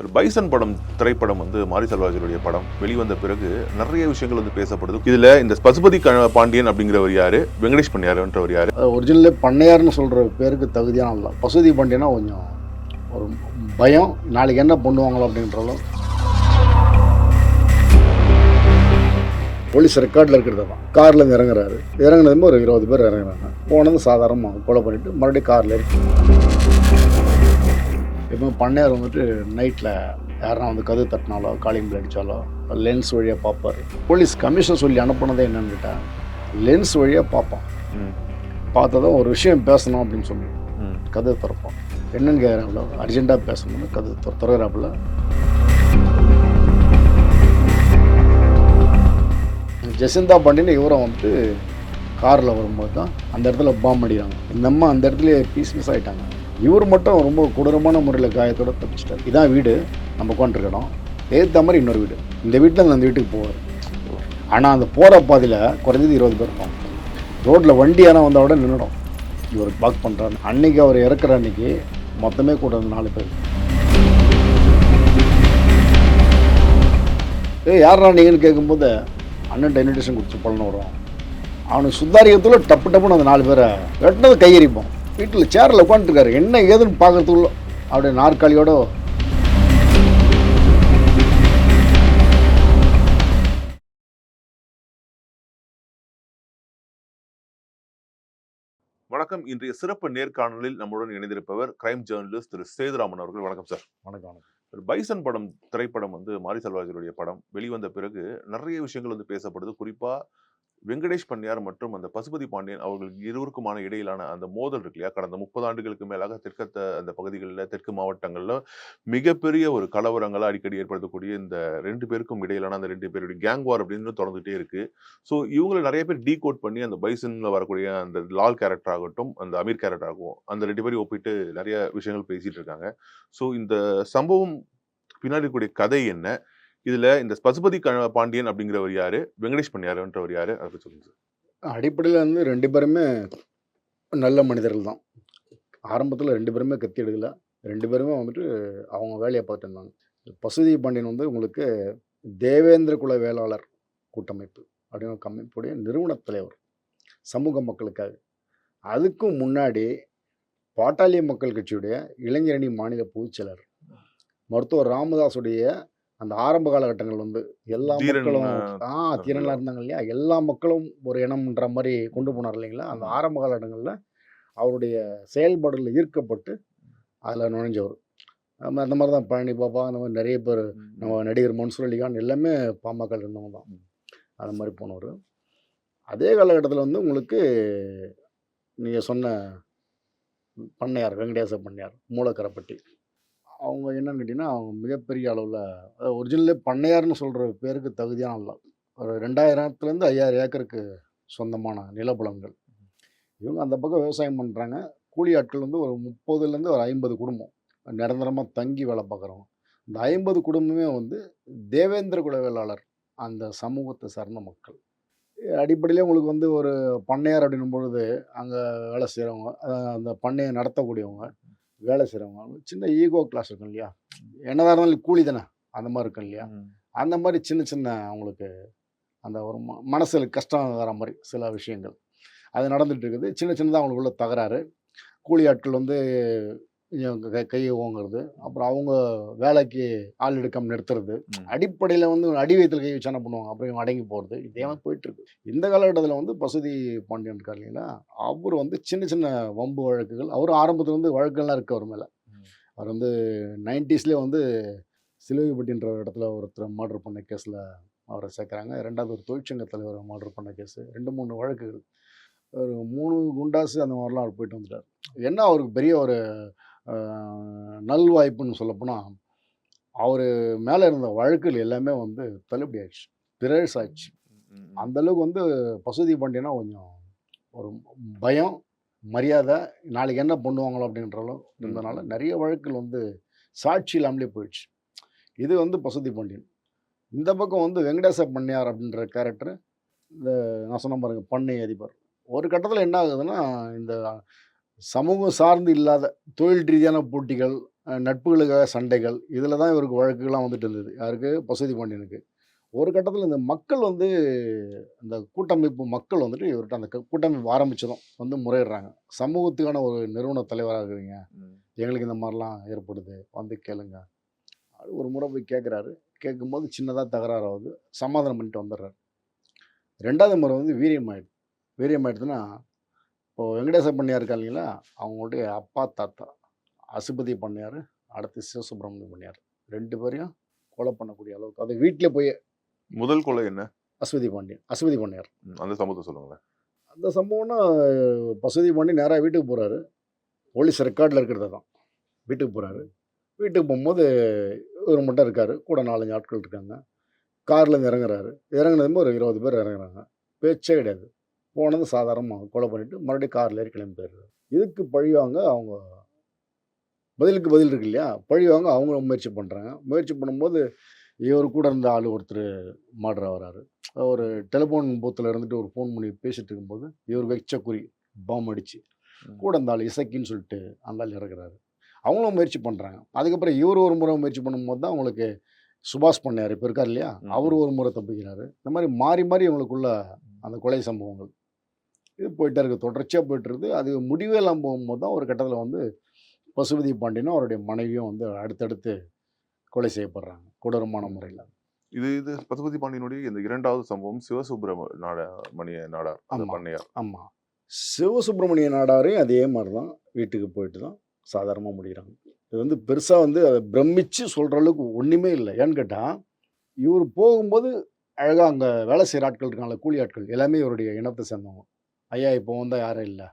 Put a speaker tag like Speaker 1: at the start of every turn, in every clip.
Speaker 1: Bison படம் திரைப்படம் மாரி செல்வராஜனுடைய படம் வெளிவந்த பிறகு நிறைய விஷயங்கள் பேசப்படுது. இதுல இந்த பசுபதி பாண்டியன் அப்படிங்கிறவர் யாரு, வெங்கடேஷ் பண்ணையார்ன்றவர் யாரு?
Speaker 2: ஒரிஜினலே பண்ணையார்னு சொல்ற பேருக்கு தகுதியான இல்லை. பசுபதி பாண்டியனா கொஞ்சம் ஒரு பயம், நாளைக்கு என்ன பண்ணுவாங்களோ அப்படின்றாலும். போலீஸ் ரெக்கார்டில் இருக்கிறது தான். கார்லேருந்து இறங்குறாரு, இறங்குனதுமே ஒரு 20 பேர் இறங்குறாங்க. போனது சாதாரணமாக கொலை பண்ணிவிட்டு மறுபடியும் காரில் இருக்கு. இப்போ பண்ணையார் நைட்டில் யாருன்னா கதவு தட்டினாலோ காலிங் பில் அடித்தாலோ லென்ஸ் வழியாக பார்ப்பார். போலீஸ் கமிஷன் சொல்லி அனுப்புனதே என்னன்னு கேட்டால் லென்ஸ் வழியாக பார்ப்பான். பார்த்ததும் ஒரு விஷயம் பேசணும் அப்படின்னு சொல்லி கதவு திறப்பான். என்னன்னு கேட்குறாங்களோ அர்ஜென்ட்டாக பேசணும்னு கதவு திறக்கிறாப்புல. ஜெசிந்தா பாண்டியன் இவரை காரில் வரும்போது தான் அந்த இடத்துல பாம்பு அடிக்கிறாங்க. இந்த அம்மா அந்த இடத்துல பீஸ் ஆகிட்டாங்க. இவர் மட்டும் ரொம்ப கொடூரமான முறையில் காயத்தோடு தப்பிச்சிட்டார். இதான் வீடு நம்ம உட்காந்துருக்கணும். ஏற்ற மாதிரி இன்னொரு வீடு. இந்த வீட்டில் அந்த வீட்டுக்கு போவார். ஆனால் அந்த போகிற பாதையில் குறைஞ்சது 20 பேர் இருப்பாங்க. ரோட்டில் வண்டி ஆனால் வந்தால் விட நின்றுடும். இவர் பாக் பண்ணுறாரு. அன்றைக்கி அவர் இறக்குற அன்றைக்கி மொத்தமே கூட 4 பேர். யாரா நீங்கன்னு கேட்கும்போது அண்ணன் இன்விடேஷன் கொடுத்து பலனை விடுவோம். அவனுக்கு சுத்தாரிக்கத்தில் டப்பு டப்புன்னு அந்த 4 பேரை வெட்டினது கையெறிப்போம். வீட்டில் சேரில் உட்காந்துருக்காரு. என்ன ஏதுன்னு பார்க்கறதுக்குள்ள அப்படியே நாற்காலியோட.
Speaker 1: வணக்கம். இன்றைய சிறப்பு நேர்காணலில் நம்முடன் இணைந்திருப்பவர் கிரைம் ஜேர்னலிஸ்ட் திரு சேதுராமன் அவர்கள். வணக்கம் சார்.
Speaker 2: வணக்கம்.
Speaker 1: பைசன் படம் திரைப்படம் மாரி செல்வராஜனுடைய படம் வெளிவந்த பிறகு நிறைய விஷயங்கள் பேசப்படுது. குறிப்பா வெங்கடேஷ் பண்ணையார் மற்றும் அந்த பசுபதி பாண்டியன் அவர்கள் இருவருக்குமான இடையிலான அந்த மோதல் இருக்கு இல்லையா? கடந்த 30 ஆண்டுகளுக்கு மேலாக அந்த பகுதிகளில் தெற்கு மாவட்டங்களில் மிகப்பெரிய ஒரு கலவரங்களை அடிக்கடி ஏற்படுத்தக்கூடிய இந்த 2 பேருக்கும் இடையிலான அந்த 2 பேருடைய கேங் வார் அப்படின்னு தொடர்ந்துட்டே இருக்கு. ஸோ இவங்களை நிறைய பேர் டீகோட் பண்ணி அந்த பைசன்ல வரக்கூடிய அந்த லால் கேரக்டர் ஆகட்டும், அந்த அமீர் கேரக்டர் ஆகும், அந்த 2 பேரையும் ஒப்பிட்டு நிறைய விஷயங்கள் பேசிட்டு இருக்காங்க. ஸோ இந்த சம்பவம் பின்னாடி இருக்கக்கூடிய கதை என்ன? இதுல இந்த பசுபதி பாண்டியன் அப்படிங்கிறவர் யாரு, வெங்கடேஷ் பண்ணையார்ன்றவர் யாரு, அதை பத்தி சொல்லுங்க சார்.
Speaker 2: அடிப்படையில் 2 பேருமே நல்ல மனிதர்கள் தான். ஆரம்பத்தில் 2 பேருமே கத்தி எடுக்கல. 2 பேருமே அவங்க வேலையை பார்த்துட்டு இருந்தாங்க. பசுபதி பாண்டியன் உங்களுக்கு தேவேந்திர குல வேளாளர் கூட்டமைப்பு அப்படின்னு ஒரு அமைப்புடைய நிறுவன தலைவர், சமூக மக்களுக்காக. அதுக்கும் முன்னாடி பாட்டாளி மக்கள் கட்சியுடைய இளைஞரணி மாநில பொதுச்செயலர், மருத்துவர் ராமதாஸுடைய அந்த ஆரம்ப காலகட்டங்கள் எல்லா மக்களும் தீரனாக இருந்தாங்க இல்லையா? எல்லா மக்களும் ஒரு இனம்ன்ற மாதிரி கொண்டு போனார் இல்லைங்களா? அந்த ஆரம்ப காலகட்டங்களில் அவருடைய செயல்பாடுகளில் ஈர்க்கப்பட்டு அதில் நுழைஞ்சவர். நம்ம அந்த மாதிரி தான் பழனி பாபா, அந்த மாதிரி நிறைய பேர், நம்ம நடிகர் மன்சூர் அலிகான் எல்லாமே பாமக இருந்தவங்க தான். அது மாதிரி போனவர். அதே காலகட்டத்தில் உங்களுக்கு நீங்கள் சொன்ன பண்ணையார், வெங்கடேச பண்ணையார், மூலக்கரப்பட்டி, அவங்க என்னன்னு கேட்டிங்கன்னா அவங்க மிகப்பெரிய அளவில் ஒரிஜினலே பண்ணையார்னு சொல்கிற பேருக்கு தகுதியான இல்லை. ஒரு 2000 5000 ஏக்கருக்கு சொந்தமான நிலப்புலங்கள். இவங்க அந்த பக்கம் விவசாயம் பண்ணுறாங்க. கூலி ஆட்கள் ஒரு 30 ஒரு 50 குடும்பம் நிரந்தரமாக தங்கி வேலை பார்க்குறவங்க. இந்த 50 குடும்பமே தேவேந்திர குல வேளாளர் அந்த சமூகத்தை சார்ந்த மக்கள். அடிப்படையிலே உங்களுக்கு ஒரு பண்ணையார் அப்படின்னும் பொழுது அங்கே வேலை செய்கிறவங்க, அந்த பண்ணையை நடத்தக்கூடியவங்க, வேலை செய்கிறவங்க சின்ன ஈகோ கிளாஸ் இருக்கும் இல்லையா? என்னதான் இருந்தாலும் கூலி தானே, அந்த மாதிரி இருக்கும் இல்லையா? அந்த மாதிரி சின்ன சின்ன அவங்களுக்கு அந்த ஒரு மனசில் கஷ்டம் வர மாதிரி சில விஷயங்கள் அது நடந்துகிட்டு இருக்குது. சின்ன சின்னதாக அவங்களுக்குள்ள தகராறு. கூலி ஆட்கள் கையை ஓங்குறது, அப்புறம் அவங்க வேலைக்கு ஆள் எடுக்காம நிறுத்துறது, அடிப்படையில் அடி வயிற்றில் கை வச்சு என்ன பண்ணுவாங்க, அப்புறம் இவங்க அடங்கி போகிறது, இதெல்லாம் போயிட்டுருக்கு. இந்த காலகட்டத்தில் பசுபதி பாண்டியன் இருக்கார் இல்லைங்களா? அவர் சின்ன சின்ன வம்பு வழக்குகள், அவர் ஆரம்பத்தில் வழக்குகள்லாம் இருக்குது அவர் மேலே. அவர் 90ஸ்லேயே சிலுவைப்பட்டின்ற இடத்துல ஒருத்தர் மர்டர் பண்ண கேஸில் அவரை சேர்க்குறாங்க. 2வது ஒரு தொழிற்சங்க தலைவரை மர்டர் பண்ண கேஸு, 2-3 வழக்குகள், ஒரு 3 குண்டாசு அந்த மாதிரிலாம் அவர் போயிட்டு வந்துட்டார். என்ன அவருக்கு பெரிய ஒரு நல் வாய்ப்புன்னு சொல்லப்போனால், அவர் மேலே இருந்த வழக்குகள் எல்லாமே தள்ளுபடி ஆயிடுச்சு, பிரேஸ் ஆயிடுச்சு. அந்தளவுக்கு பசுபதி பாண்டியனா கொஞ்சம் ஒரு பயம், மரியாதை, நாளைக்கு என்ன பண்ணுவாங்களோ அப்படின்றளவு இருந்தனால நிறைய வழக்குகள் சாட்சி இல்லாமலே போயிடுச்சு. இது பசுபதி பாண்டியன். இந்த பக்கம் வெங்கடேச பண்ணையார் அப்படின்ற கேரக்டர், இந்த நான் சொன்ன பாருங்க பண்ணை அதிபர். ஒரு கட்டத்தில் என்ன ஆகுதுன்னா, இந்த சமூகம் சார்ந்து இல்லாத தொழில் ரீதியான போட்டிகள், நட்புகளுக்காக சண்டைகள் இதில் தான் இவருக்கு வழக்குகள்லாம் வந்துட்டு இருந்தது. யாருக்கு? பசுபதி பாண்டியனுக்கு. ஒரு கட்டத்தில் இந்த மக்கள் வந்து இந்த கூட்டமைப்பு மக்கள் வந்துட்டு இவர்கிட்ட அந்த கூட்டமைப்பு ஆரம்பித்ததும் வந்து முறையிடுறாங்க. சமூகத்துக்கான ஒரு நிறுவன தலைவராக இருக்கிறீங்க,
Speaker 1: ம்.
Speaker 2: எங்களுக்கு இந்த மாதிரிலாம் ஏற்படுது, வந்து கேளுங்க. அது ஒரு முறை போய் கேட்குறாரு. கேட்கும்போது சின்னதாக தகராறு ஆகுது. சமாதானம் பண்ணிட்டு வந்துடுறாரு. 2வது முறை வந்து வீரியமாயிடுது. வீரியமாயிடுதுன்னா, இப்போ வெங்கடேச பண்ணையார் இருக்கா இல்லைங்களா, அவங்களுடைய அப்பா தாத்தா அசுபதி பண்ணையார், அடுத்து சிவசுப்பிரமணியம் பண்ணையார் 2 பேரையும் கொலை பண்ணக்கூடிய அளவுக்கு அது வீட்டிலே போய்
Speaker 1: முதல் கொலை என்ன?
Speaker 2: அசுபதி பாண்டியன் அசுபதி பண்ணையார்.
Speaker 1: அந்த சம்பவத்தை சொல்லுங்களேன்.
Speaker 2: அந்த சம்பவம்னா பசுபதி பாண்டியன் நேராக வீட்டுக்கு போகிறாரு. போலீஸ் ரெக்கார்டில் இருக்கிறது தான். வீட்டுக்கு போகிறாரு. வீட்டுக்கு போகும்போது இவர் மட்டும் இருக்கார். கூட 4-5 ஆட்கள் இருக்காங்க. கார்லேருந்து இறங்குறாரு. இறங்குனதுமே ஒரு 20 பேர் இறங்குறாங்க. பேச்சே கிடையாது. போனது சாதாரணமாக கொலை பண்ணிவிட்டு மறுபடியும் காரில் ஏறி கிளம்பி போயிடுறாரு. இதுக்கு பழிவாங்க அவங்க பதிலுக்கு பதில் இருக்கு இல்லையா, பழிவாங்க அவங்க முயற்சி பண்ணுறாங்க. முயற்சி பண்ணும்போது இவர் கூட இருந்த ஆள் ஒருத்தர் மர்டர் ஆகிறாரு. ஒரு டெலிஃபோன் பூத்தில் இருந்துட்டு ஒரு ஃபோன் பண்ணி பேசிகிட்டு இருக்கும்போது இவர் வச்ச குறி பாம் அடித்து கூட அந்த ஆள் இசக்கின்னு சொல்லிட்டு அந்த ஆள் இறக்குறாரு. அவங்களும் முயற்சி பண்ணுறாங்க. அதுக்கப்புறம் இவர் ஒரு முறை முயற்சி பண்ணும்போது தான் அவங்களுக்கு சுபாஷ் பண்ணையார் இப்போ இருக்கார் இல்லையா, அவர் ஒரு முறை தப்பிக்கிறாரு. இந்த மாதிரி மாறி மாறி அவங்களுக்குள்ள அந்த கொலை சம்பவங்கள் இது போயிட்டே இருக்குது, தொடர்ச்சியாக போயிட்டு இருக்குது. அது முடிவே இல்லாமல் போகும்போது தான் ஒரு கட்டத்தில் வந்து பசுபதி பாண்டியனும் அவருடைய மனைவியும் வந்து அடுத்தடுத்து கொலை செய்யப்படுறாங்க கொடூரமான முறையில்.
Speaker 1: இது பசுபதி பாண்டியனுடைய இந்த 2வது சம்பவம் சிவசுப்பிரமணிய நாடார் அந்த
Speaker 2: ஆமாம்
Speaker 1: பண்ணையார்.
Speaker 2: ஆமாம். சிவசுப்பிரமணிய நாடாரையும் அதே மாதிரி தான் வீட்டுக்கு போயிட்டு தான் சாதாரணமாக முடிகிறாங்க. இது வந்து பெருசாக வந்து அதை பிரமிச்சு சொல்கிற அளவுக்கு ஒன்றுமே இல்லை. ஏன்னு கேட்டால் இவர் போகும்போது அழகாக அங்கே வேலை செய்கிற ஆட்கள் இருக்காங்கள, கூலி ஆட்கள் எல்லாமே இவருடைய இனத்தை சேர்ந்தவங்க. ஐயா இப்போ வந்தால் யாரும் இல்லை,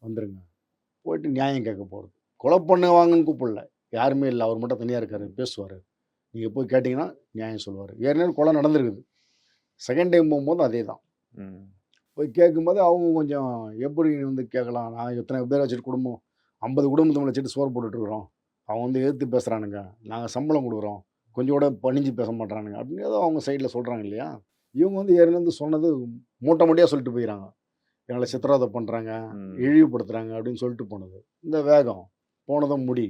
Speaker 2: வந்துருங்க. போயிட்டு நியாயம் கேட்க போகிறது. கொலை பண்ணுவாங்கன்னு கூப்பிடல, யாருமே இல்லை, அவர் மட்டும் தனியாக இருக்கார், பேசுவார். நீங்கள் போய் கேட்டிங்கன்னா நியாயம் சொல்லுவார். ஏற்கனவே கொலை நடந்திருக்குது. செகண்ட் டைம் போகும்போது அதே தான். போய் கேட்கும்போது அவங்க கொஞ்சம் எப்படி வந்து கேட்கலாம், நான் எத்தனை பேர் வச்சுட்டு குடும்பம் 50 குடும்பத்தை வச்சுட்டு சோறு போட்டுட்ருக்குறோம், அவங்க வந்து எதிர்த்து பேசுகிறானுங்க, நாங்கள் சம்பளம் கொடுக்குறோம், கொஞ்சம் கூட பணிஞ்சு பேச மாட்றானுங்க அப்படின்னு ஏதோ அவங்க சைடில் சொல்கிறாங்க இல்லையா. இவங்க வந்து ஏற்கனவே சொன்னது மூட்டை மூட்டையாக சொல்லிட்டு போயிடறாங்க. எங்களை சித்திரவதை பண்ணுறாங்க, இழிவுபடுத்துகிறாங்க அப்படின்னு சொல்லிட்டு போனது. இந்த வேகம் போனதும் முடி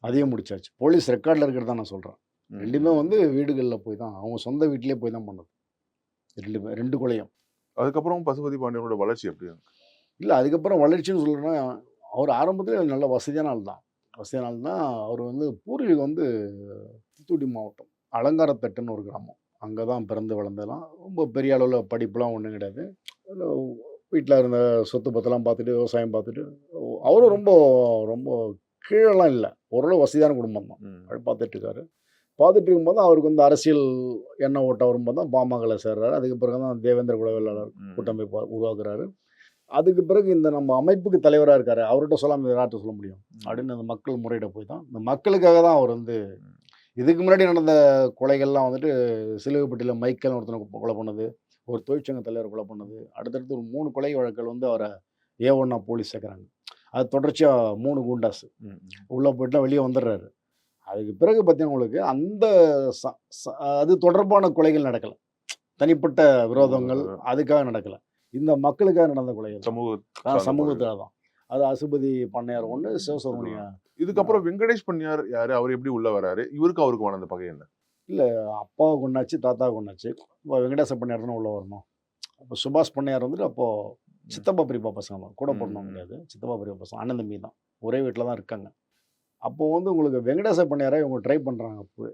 Speaker 2: அதையும் முடிச்சாச்சு. போலீஸ் ரெக்கார்டில் இருக்கிறது தான் நான் சொல்கிறேன். ரெண்டுமே வந்து வீடுகளில் போய் தான், அவங்க சொந்த வீட்டிலே போய் தான் பண்ணது. 2 கொலையும்.
Speaker 1: அதுக்கப்புறம் பசுபதி பாண்டியனோட வளர்ச்சி எப்படி இருக்கு?
Speaker 2: இல்லை, அதுக்கப்புறம் வளர்ச்சின்னு சொல்கிறேன்னா, அவர் ஆரம்பத்தில் நல்ல வசதியான ஆள் தான். வசதியான ஆள் தான். அவர் வந்து பூர்வீகம் வந்து தூத்துக்குடி மாவட்டம் அலங்காரத்தட்டுன்னு ஒரு கிராமம். அங்கே தான் பிறந்து வளர்ந்ததெல்லாம். ரொம்ப பெரிய அளவில் படிப்புலாம் ஒன்றும் கிடையாது. வீட்டில் இருந்த சொத்து பத்தெல்லாம் பார்த்துட்டு, விவசாயம் பார்த்துட்டு, அவரும் ரொம்ப ரொம்ப கீழெல்லாம் இல்லை, ஓரளவு வசதியான குடும்பம் தான். பார்த்துட்டு இருக்காரு. பார்த்துட்டு இருக்கும்போது அவருக்கு வந்து அரசியல் எண்ணெய் ஓட்ட வரும்போது தான் பாமகவில் சேர்றாரு. அதுக்கு பிறகு தான் தேவேந்திர குல வேளாளர் கூட்டமைப்பு உருவாக்குறாரு. அதுக்கு பிறகு இந்த நம்ம அமைப்புக்கு தலைவராக இருக்காரு, அவர்கிட்ட சொல்லாமல் யார்கிட்ட சொல்ல முடியும் அப்படின்னு அந்த மக்கள் முறையிட போய் தான், இந்த மக்களுக்காக தான் அவர் வந்து இதுக்கு முன்னாடி நடந்த கொலைகள்லாம் வந்துட்டு சிலுவைப்பட்டியில் மைக்கேல் ஒருத்தனை கொலை பண்ணது, ஒரு தொழிற்சங்க தலைவர் கொலை பண்ணது, அடுத்தடுத்து ஒரு 3 கொலை வழக்குகள் வந்து அவரை A1 போலீஸ் சேர்க்குறாங்க. அது தொடர்ச்சியாக 3 குண்டாஸ் உள்ளே போயிட்டுலாம் வெளியே வந்துடுறாரு. அதுக்கு பிறகு பார்த்தீங்கன்னா உங்களுக்கு அந்த அது தொடர்பான கொலைகள் நடக்கலை, தனிப்பட்ட விரோதங்கள் அதுக்காக நடக்கலை, இந்த மக்களுக்காக நடந்த கொலைகள் சமூகத்துக்காக தான். அது அசுபதி பண்ணையார் ஒன்று, சிவசுப்ரமணிய.
Speaker 1: இதுக்கப்புறம் வெங்கடேஷ் பண்ணையார் யாரு, அவர் எப்படி உள்ள வராரு, அவருக்குமான அந்த பகை என்ன? இல்லை,
Speaker 2: அப்பாவை கொண்டாச்சு, தாத்தாவை கொண்டாச்சு, இப்போ வெங்கடேச பண்ணையார் தானே உள்ள வரணும். அப்போ சுபாஷ் பண்ணையார் வந்துட்டு அப்போது சித்தப்பா பெரியப்பா பசங்க தான், கூட போடணும் முடியாது, சித்தப்பா பெரியப்பா பசங்க அண்ணன் தம்பி தான், ஒரே வீட்டில் தான் இருக்காங்க. அப்போது வந்து உங்களுக்கு வெங்கடேச பண்ணையாரை இவங்க ட்ரை பண்ணுறாங்க. அப்போ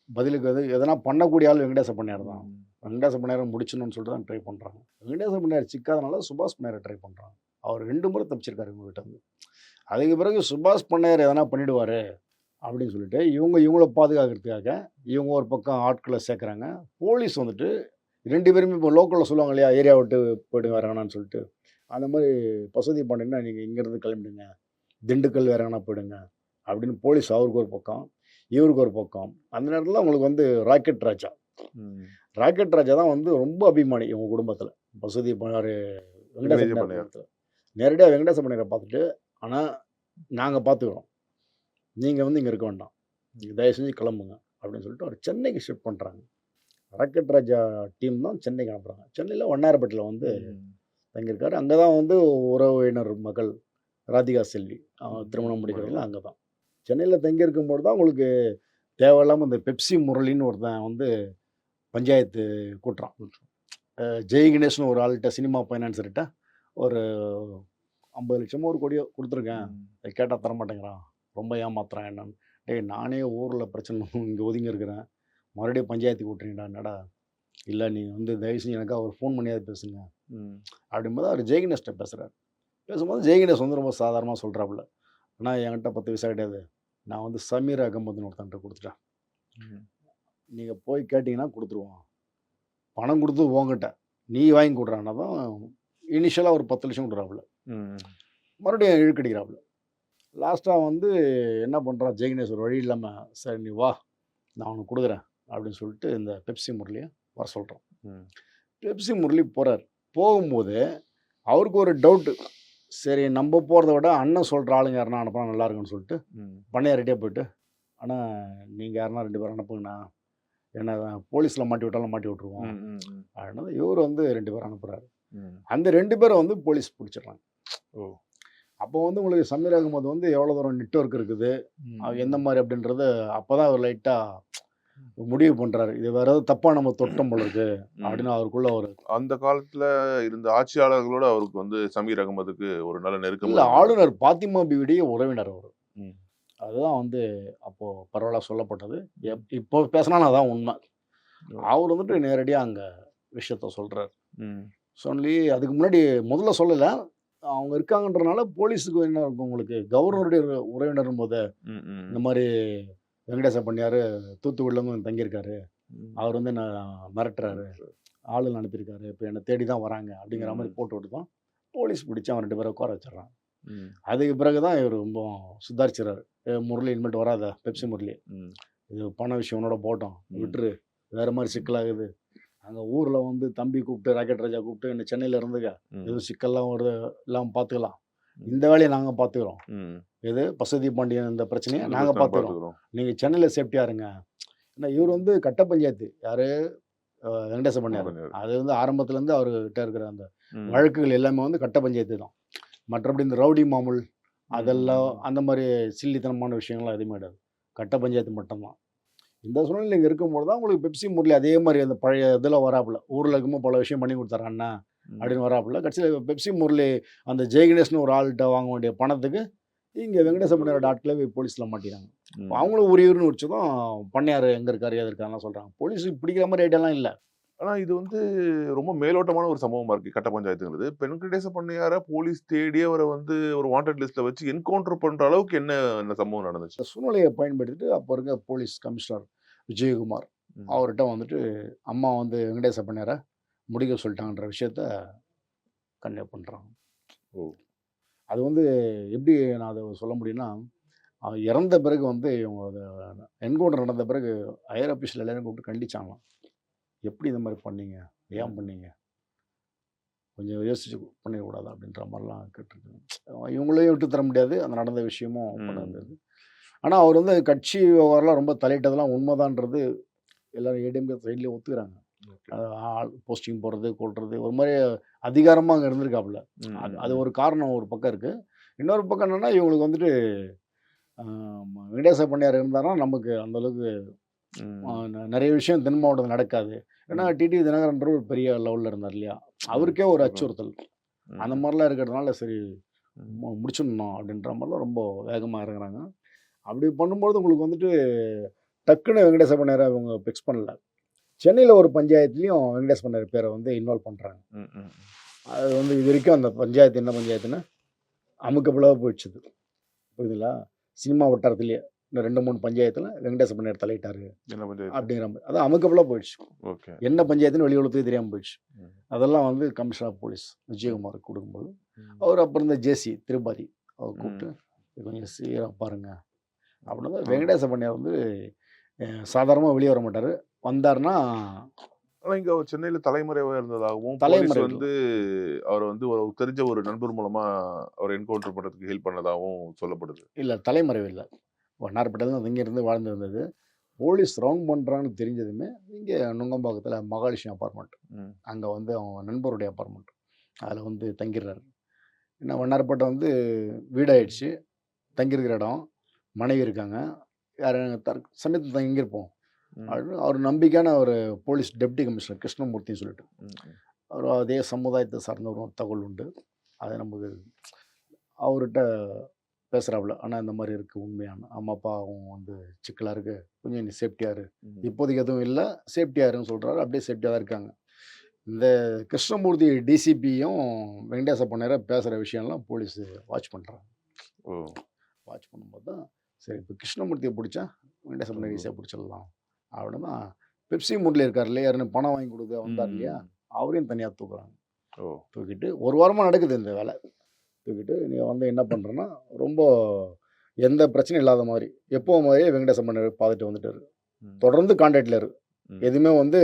Speaker 2: பதிலுக்கு அது எதனா பண்ணக்கூடிய ஆள் வெங்கடேச பண்ணையார் தான். வெங்கடேச பண்ணையாரை முடிச்சணும்னு சொல்லிட்டு தான் ட்ரை பண்ணுறாங்க. வெங்கடேச பண்ணையார் சிக்காதனால சுபாஷ் பண்ணையாரை ட்ரை பண்ணுறாங்க. அவர் 2 முறை தப்பிச்சிருக்காரு இவங்ககிட்ட இருந்து. அதுக்கு பிறகு சுபாஷ் பண்ணையார் எதனா பண்ணிவிடுவார் அப்படின்னு சொல்லிட்டு இவங்கள பாதுகாக்கிறதுக்காக இவங்க ஒரு பக்கம் ஆட்களை சேர்க்குறாங்க. போலீஸ் வந்துட்டு 2 பேருமே இப்போ லோக்கலில் சொல்லுவாங்க இல்லையா, ஏரியா விட்டு போய்ட்டு வராங்கன்னு சொல்லிட்டு, அந்த மாதிரி பசுபதி பாண்டியன்னா நீங்கள் இங்கேருந்து கிளம்பிடுங்க, திண்டுக்கல் வேறாங்கன்னா போயிடுங்க அப்படின்னு போலீஸ் அவருக்கு ஒரு பக்கம், இவருக்கு ஒரு பக்கம். அந்த நேரத்தில் அவங்களுக்கு வந்து ராக்கெட் ராஜா தான் வந்து ரொம்ப அபிமானி இவங்க குடும்பத்தில். பசுபதி பண்ணார் வெங்கடேச குடும்பத்தில் நேரடியாக வெங்கடேச பண்ணையாரை பார்த்துட்டு, ஆனால் நாங்கள் பார்த்துக்குறோம், நீங்கள் வந்து இங்கே இருக்க வேண்டாம், நீங்கள் தயவு செஞ்சு கிளம்புங்க அப்படின்னு சொல்லிட்டு அவர் சென்னைக்கு ஷிஃப்ட் பண்ணுறாங்க. ராக்கெட் ராஜா டீம் தான் சென்னைக்கு அனுப்புகிறாங்க. சென்னையில் வண்ணாரப்பேட்டையில் வந்து தங்கியிருக்காரு. அங்கே தான் வந்து உறவினர் மகள் ராதிகா செல்வி திருமணம் முடிக்கிறதுல அங்கே தான். சென்னையில் தங்கி இருக்கும்போது தான் உங்களுக்கு தேவையில்லாமல் இந்த பெப்சி முரளின்னு ஒருத்தன் வந்து பஞ்சாயத்து கூட்டுறான். ஜெய் கணேஷ்னு ஒரு ஆள்கிட்ட சினிமா ஃபைனான்சர்கிட்ட ஒரு 50 லட்சமோ ஒரு கோடியோ கொடுத்துருக்கேன். கேட்டால் தரமாட்டேங்கிறான், ரொம்ப ஏமாத்துறான் என்னன்னு. டேய் நானே ஊரில் பிரச்சனை இங்கே ஒதுங்கி இருக்கிறேன், மறுபடியும் பஞ்சாயத்து கூட்டுறீங்கடா என்னடா. இல்லை நீ வந்து தயவு செஞ்சு எனக்காக ஒரு ஃபோன் பண்ணியாவது பேசுங்க அப்படின்போது அவர் ஜெய் கணேஷ்கிட்ட பேசுகிறார். பேசும்போது ஜெய் கணேஷ் வந்து ரொம்ப சாதாரணமாக சொல்கிறாப்புல, ஆனால் என்கிட்ட 10 பைசா கிடையாது, நான் வந்து சமீர் அகமதுன்னு ஒருத்தன்ட்ட கொடுத்துட்டேன், நீங்கள் போய் கேட்டிங்கன்னா கொடுத்துருவோம், பணம் கொடுத்து உங்ககிட்ட நீ வாங்கி கொடுறான்னா தான் இனிஷியலாக ஒரு 10 லட்சம் கொடுறாப்புல. மறுபடியும் இழுக்கடிக்கிறாப்புல. லாஸ்ட்டாக வந்து என்ன பண்ணுறான் ஜெய் கணேஷ், ஒரு வழி இல்லாமல் சரி நீ வா நான் உனக்கு கொடுக்குறேன் அப்படின்னு சொல்லிட்டு இந்த பெப்சி முரளியை வர சொல்கிறோம். பெப்சி முரளி போகிறார். போகும்போது அவருக்கு ஒரு டவுட்டு, சரி நம்ம போகிறத விட அண்ணன் சொல்கிற ஆளுங்க யாருன்னா அனுப்பினா நல்லா இருக்குன்னு சொல்லிட்டு பண்ணையார்கிட்டே போயிட்டு, ஆனால் நீங்கள் யாருன்னா 2 பேரும் அனுப்புங்கண்ணா, ஏன்னா போலீஸில் மாட்டி விட்டாலும் மாட்டி விட்ருவோம் அப்படின்னா இவர் வந்து 2 பேர் அனுப்புகிறாரு. அந்த 2 பேரை வந்து போலீஸ் பிடிச்சிடுறாங்க. அப்போ வந்து உங்களுக்கு சமீர் அகமது வந்து எவ்வளோ தூரம் நெட்வொர்க் இருக்குது, எந்த மாதிரி அப்படின்றது அப்போ தான் அவர் லைட்டாக முடிவு பண்ணுறாரு, இது வேற ஏதாவது தப்பாக நம்ம தொட்டம் போல இருக்கு அப்படின்னு அவருக்குள்ள ஒரு.
Speaker 1: அந்த காலத்துல இருந்த ஆட்சியாளர்களோட அவருக்கு வந்து சமீர் அகமதுக்கு ஒரு நல்ல நெருக்கம்
Speaker 2: இல்லை, ஆளுநர் பாத்திமா பிவிடைய உறவினர் அவர். அதுதான் வந்து அப்போது பரவாயில்ல சொல்லப்பட்டது. இப்போ பேசினாலும் அதான் உண்மை. அவர் வந்துட்டு நேரடியாக அங்கே விஷயத்த சொல்கிறார். சொல்லி அதுக்கு முன்னாடி முதல்ல சொல்லலை, அவங்க இருக்காங்கன்றனால போலீஸுக்கு என்ன இருக்கும், உங்களுக்கு கவர்னருடைய உறவினரும் போது இந்த மாதிரி வெங்கடேச பண்ணியார் தூத்துக்குடியிலேருந்து வந்து தங்கியிருக்காரு, அவர் வந்து என்ன மிரட்டுறாரு, ஆளுநர் அனுப்பியிருக்காரு, இப்போ என்னை தேடி தான் வராங்க அப்படிங்கிற மாதிரி போட்டு விட்டு தான் போலீஸ் பிடிச்சி அவன் 2 பேரை உட்கார வச்சிடறான். அதுக்கு பிறகு தான் இவர் ரொம்ப சுதாரிச்சுறாரு. முரளி இனிமேட்டு வராத பெப்சி முரளி, இது பண விஷயம் உன்னோட போட்டோம் விட்டுரு, வேறு மாதிரி சிக்கலாகுது, அங்கே ஊரில் வந்து தம்பி கூப்பிட்டு ராக்கெட் ராஜா கூப்பிட்டு என்ன சென்னையில் இருந்துங்க, எதுவும் சிக்கல்லாம் வருது இல்லாமல் பார்த்துக்கலாம், இந்த வேலையை நாங்கள் பார்த்துக்கிறோம், எது பசுதி பாண்டியன் இந்த பிரச்சனையை நாங்கள் பார்த்துக்கிறோம், நீங்கள் சென்னையில் சேஃப்டியாக இருங்க. ஏன்னா இவர் வந்து கட்ட பஞ்சாயத்து யார், வெங்கடேச பண்ணியார். அது வந்து ஆரம்பத்துலேருந்து அவர்கிட்ட இருக்கிற அந்த வழக்குகள் எல்லாமே வந்து கட்ட பஞ்சாயத்து தான். மற்றபடி இந்த ரவுடி மாமூல் அதெல்லாம் அந்த மாதிரி சில்லித்தனமான விஷயங்கள்லாம் எதுவுமே கிடையாது, கட்ட பஞ்சாயத்து மட்டும்தான். இந்த சூழ்நிலை இங்கே இருக்கும்போது தான் உங்களுக்கு பெப்சி முரளி அதே மாதிரி அந்த பழைய இதில் வராப்புல, ஊரில் இருக்கும்போது பல விஷயம் பண்ணி கொடுத்தாரு அண்ணா அப்படின்னு வராப்புல. கட்சியில் பெப்சி முரளி அந்த ஜெய் கணேஷ்னு ஒரு ஆள்கிட்ட வாங்க வேண்டிய பணத்துக்கு இங்கே வெங்கடேச பண்ணியாரோட ஆட்களே போலீஸில் மாட்டிறாங்க. அவங்களும் உரியர்னு வச்சதும் பண்ணையார் எங்கே இருக்காரு ஏது இருக்காருலாம் சொல்கிறாங்க. போலீஸ் பிடிக்கிற மாதிரி ஐடியாலாம் இல்லை.
Speaker 1: ஆனால் இது வந்து ரொம்ப மேலோட்டமான ஒரு சம்பவமாக இருக்குது கட்ட பஞ்சாயத்துங்கிறது. வெங்கடேச பண்ணையாரை போலீஸ் தேடி அவரை வந்து ஒரு வாண்டட் லிஸ்ட்டில் வச்சு என்கவுண்டர் பண்ணுற அளவுக்கு என்ன சம்பவம் நடந்துச்சு?
Speaker 2: இந்த சூழ்நிலையை பயன்படுத்திட்டு அப்போ இருக்க போலீஸ் கமிஷனர் விஜயகுமார் அவர்கிட்ட வந்துட்டு அம்மா வந்து வெங்கடேச பண்ணையாரை முடிக்க சொல்லிட்டாங்கன்ற விஷயத்த கன்வே பண்ணுறாங்க. அது வந்து எப்படி நான் அதை சொல்ல முடியும்னா, இறந்த பிறகு வந்து இவங்க அதை என்கவுண்டர் நடந்த பிறகு ஹையர் ஆஃபீஸில் எல்லாரும் கூப்பிட்டு கண்டிச்சாங்களாம். எப்படி இந்த மாதிரி பண்ணீங்க, ஏன் பண்ணீங்க, கொஞ்சம் யோசிச்சு பண்ணிடக்கூடாது அப்படின்ற மாதிரிலாம் கேட்டிருக்காங்க. இவங்களையும் விட்டு தர முடியாது, அந்த நடந்த விஷயமும் பண்ண முடியாது. ஆனால் அவர் வந்து கட்சி விவகாரம்லாம் ரொம்ப தலையிட்டதெல்லாம் உண்மைதான்றது எல்லோரும் ஏடிஎம்கே சைட்லேயே ஒத்துக்கிறாங்க. ஆள் போஸ்டிங் போடுறது கொள்வது ஒரு மாதிரி அதிகாரமாக அங்கே இருந்திருக்காப்புல. அது ஒரு காரணம் ஒரு பக்கம் இருக்குது. இன்னொரு பக்கம் என்னென்னா இவங்களுக்கு வந்துட்டு வெங்கடேச பண்ணையார் இருந்தாருன்னா நமக்கு அந்தளவுக்கு நிறைய விஷயம் தென் மாவட்டத்தில் நடக்காது. ஏன்னா டிடிவி தினகரன்ற ஒரு பெரிய லெவலில் இருந்தார் இல்லையா, அவருக்கே ஒரு அச்சுறுத்தல் அந்த மாதிரிலாம் இருக்கிறதுனால சரி முடிச்சிடணும் அப்படின்ற மாதிரிலாம் ரொம்ப வேகமாக இறங்குறாங்க. அப்படி பண்ணும்போது உங்களுக்கு வந்துட்டு டக்குன்னு வெங்கடேச பண்ணையாரை அவங்க ஃபிக்ஸ் பண்ணல. சென்னையில் ஒரு பஞ்சாயத்துலேயும் வெங்கடேச பண்ணையார் பேரை வந்து இன்வால்வ் பண்ணுறாங்க. அது வந்து இது வரைக்கும் அந்த பஞ்சாயத்து என்ன பஞ்சாயத்துன்னு அமுக்கப்பிளாக போயிடுச்சுது, புரியுதுங்களா? சினிமா வட்டாரத்துலேயே இந்த 2-3 பஞ்சாயத்தில் வெங்கடேச பண்ணையார் தலையிட்டாரு அப்படிங்கிற மாதிரி அது அமுக்கப்பிளாக போயிடுச்சு. என்ன பஞ்சாயத்துன்னு வெளி உலகத்துக்கு தெரியாமல் போயிடுச்சு. அதெல்லாம் வந்து கமிஷனர் ஆஃப் போலீஸ் விஜயகுமாருக்கு கொடுக்கும்போது அவர் அப்புறம் இந்த ஜேசி திருப்பதி அவர் கூப்பிட்டு கொஞ்சம் சீராக பாருங்க அப்படின்னா வெங்கடேச பண்ணையார் வந்து சாதாரணமாக வெளியே வர மாட்டார். வந்தார்னா
Speaker 1: ஆனால் இங்கே அவர் சென்னையில் தலைமறைவாக இருந்ததாகவும் வந்து அவர் வந்து ஒரு தெரிஞ்ச ஒரு நண்பர் மூலமாக அவர் என்கவுண்டர் பண்ணுறதுக்கு ஹெல்ப் பண்ணதாகவும் சொல்லப்படுது.
Speaker 2: இல்லை, தலைமறைவு இல்லை, வண்ணாரப்பேட்டையில் தான் இங்கேருந்து வாழ்ந்துருந்தது. போலீஸ் ரவுண்ட் பண்ணுறான்னு தெரிஞ்சதுமே இங்கே நுங்கம்பாக்கத்தில் மகாலட்சுமி அப்பார்ட்மெண்ட், அங்கே வந்து அவங்க நண்பருடைய அப்பார்ட்மெண்ட், அதில் வந்து தங்கிடுறாரு. ஏன்னா வண்ணாரப்பேட்டை வந்து வீடாயிடுச்சு, தங்கியிருக்கிற இடம். மனைவி இருக்காங்க. யார் சமயத்தில் தங்கியிருப்போம்.
Speaker 1: ம்.
Speaker 2: அப்படின்னு அவர் நம்பிக்கையான ஒரு போலீஸ் டெப்டி கமிஷனர் கிருஷ்ணமூர்த்தின்னு சொல்லிட்டு.
Speaker 1: ம். ம்.
Speaker 2: அவர் அதே சமுதாயத்தை சார்ந்த ஒரு தகவல் உண்டு. அது நமக்கு அவர்கிட்ட பேசுகிறாப்புல, ஆனால் இந்த மாதிரி இருக்குது உண்மையான அம்மா அப்பா அவங்க வந்து சிக்கலாக இருக்குது, கொஞ்சம் நீ சேஃப்டியாக இரு,
Speaker 1: ம்.
Speaker 2: இப்போதைக்கு எதுவும் இல்லை சேஃப்டியாக இருன்னு சொல்கிறாரு. அப்படியே சேஃப்டியாக தான் இருக்காங்க. இந்த கிருஷ்ணமூர்த்தி டிசிபியும் வெங்கடேச பொன்னையரை பேசுகிற விஷயம்லாம் போலீஸ் வாட்ச் பண்ணுறாங்க.
Speaker 1: ஓ.
Speaker 2: வாட்ச் பண்ணும்போது தான் சரி இப்போ கிருஷ்ணமூர்த்தியை பிடிச்சா வெங்கடேச பொன்னையரை ஈஸியாக பிடிச்சிடலாம் அப்படின்னு தான் பெப்சி மூட்டில் இருக்கார் இல்லையா, யாருன்னு பணம் வாங்கி கொடுக்க வந்தார் இல்லையா, அவரையும் தனியாக தூக்குறாங்க.
Speaker 1: ஓ.
Speaker 2: தூக்கிட்டு ஒரு வாரமாக நடக்குது இந்த வேலை. தூக்கிட்டு நீ வந்து என்ன பண்ணுறேன்னா ரொம்ப எந்த பிரச்சனையும் இல்லாத மாதிரி எப்போ மாதிரியே வெங்கடேச பொன்னையரை பார்த்துட்டு வந்துட்டார்.
Speaker 1: ம்.
Speaker 2: தொடர்ந்து கான்டாக்டில் இருக்கு.
Speaker 1: ம்.
Speaker 2: எதுவுமே வந்து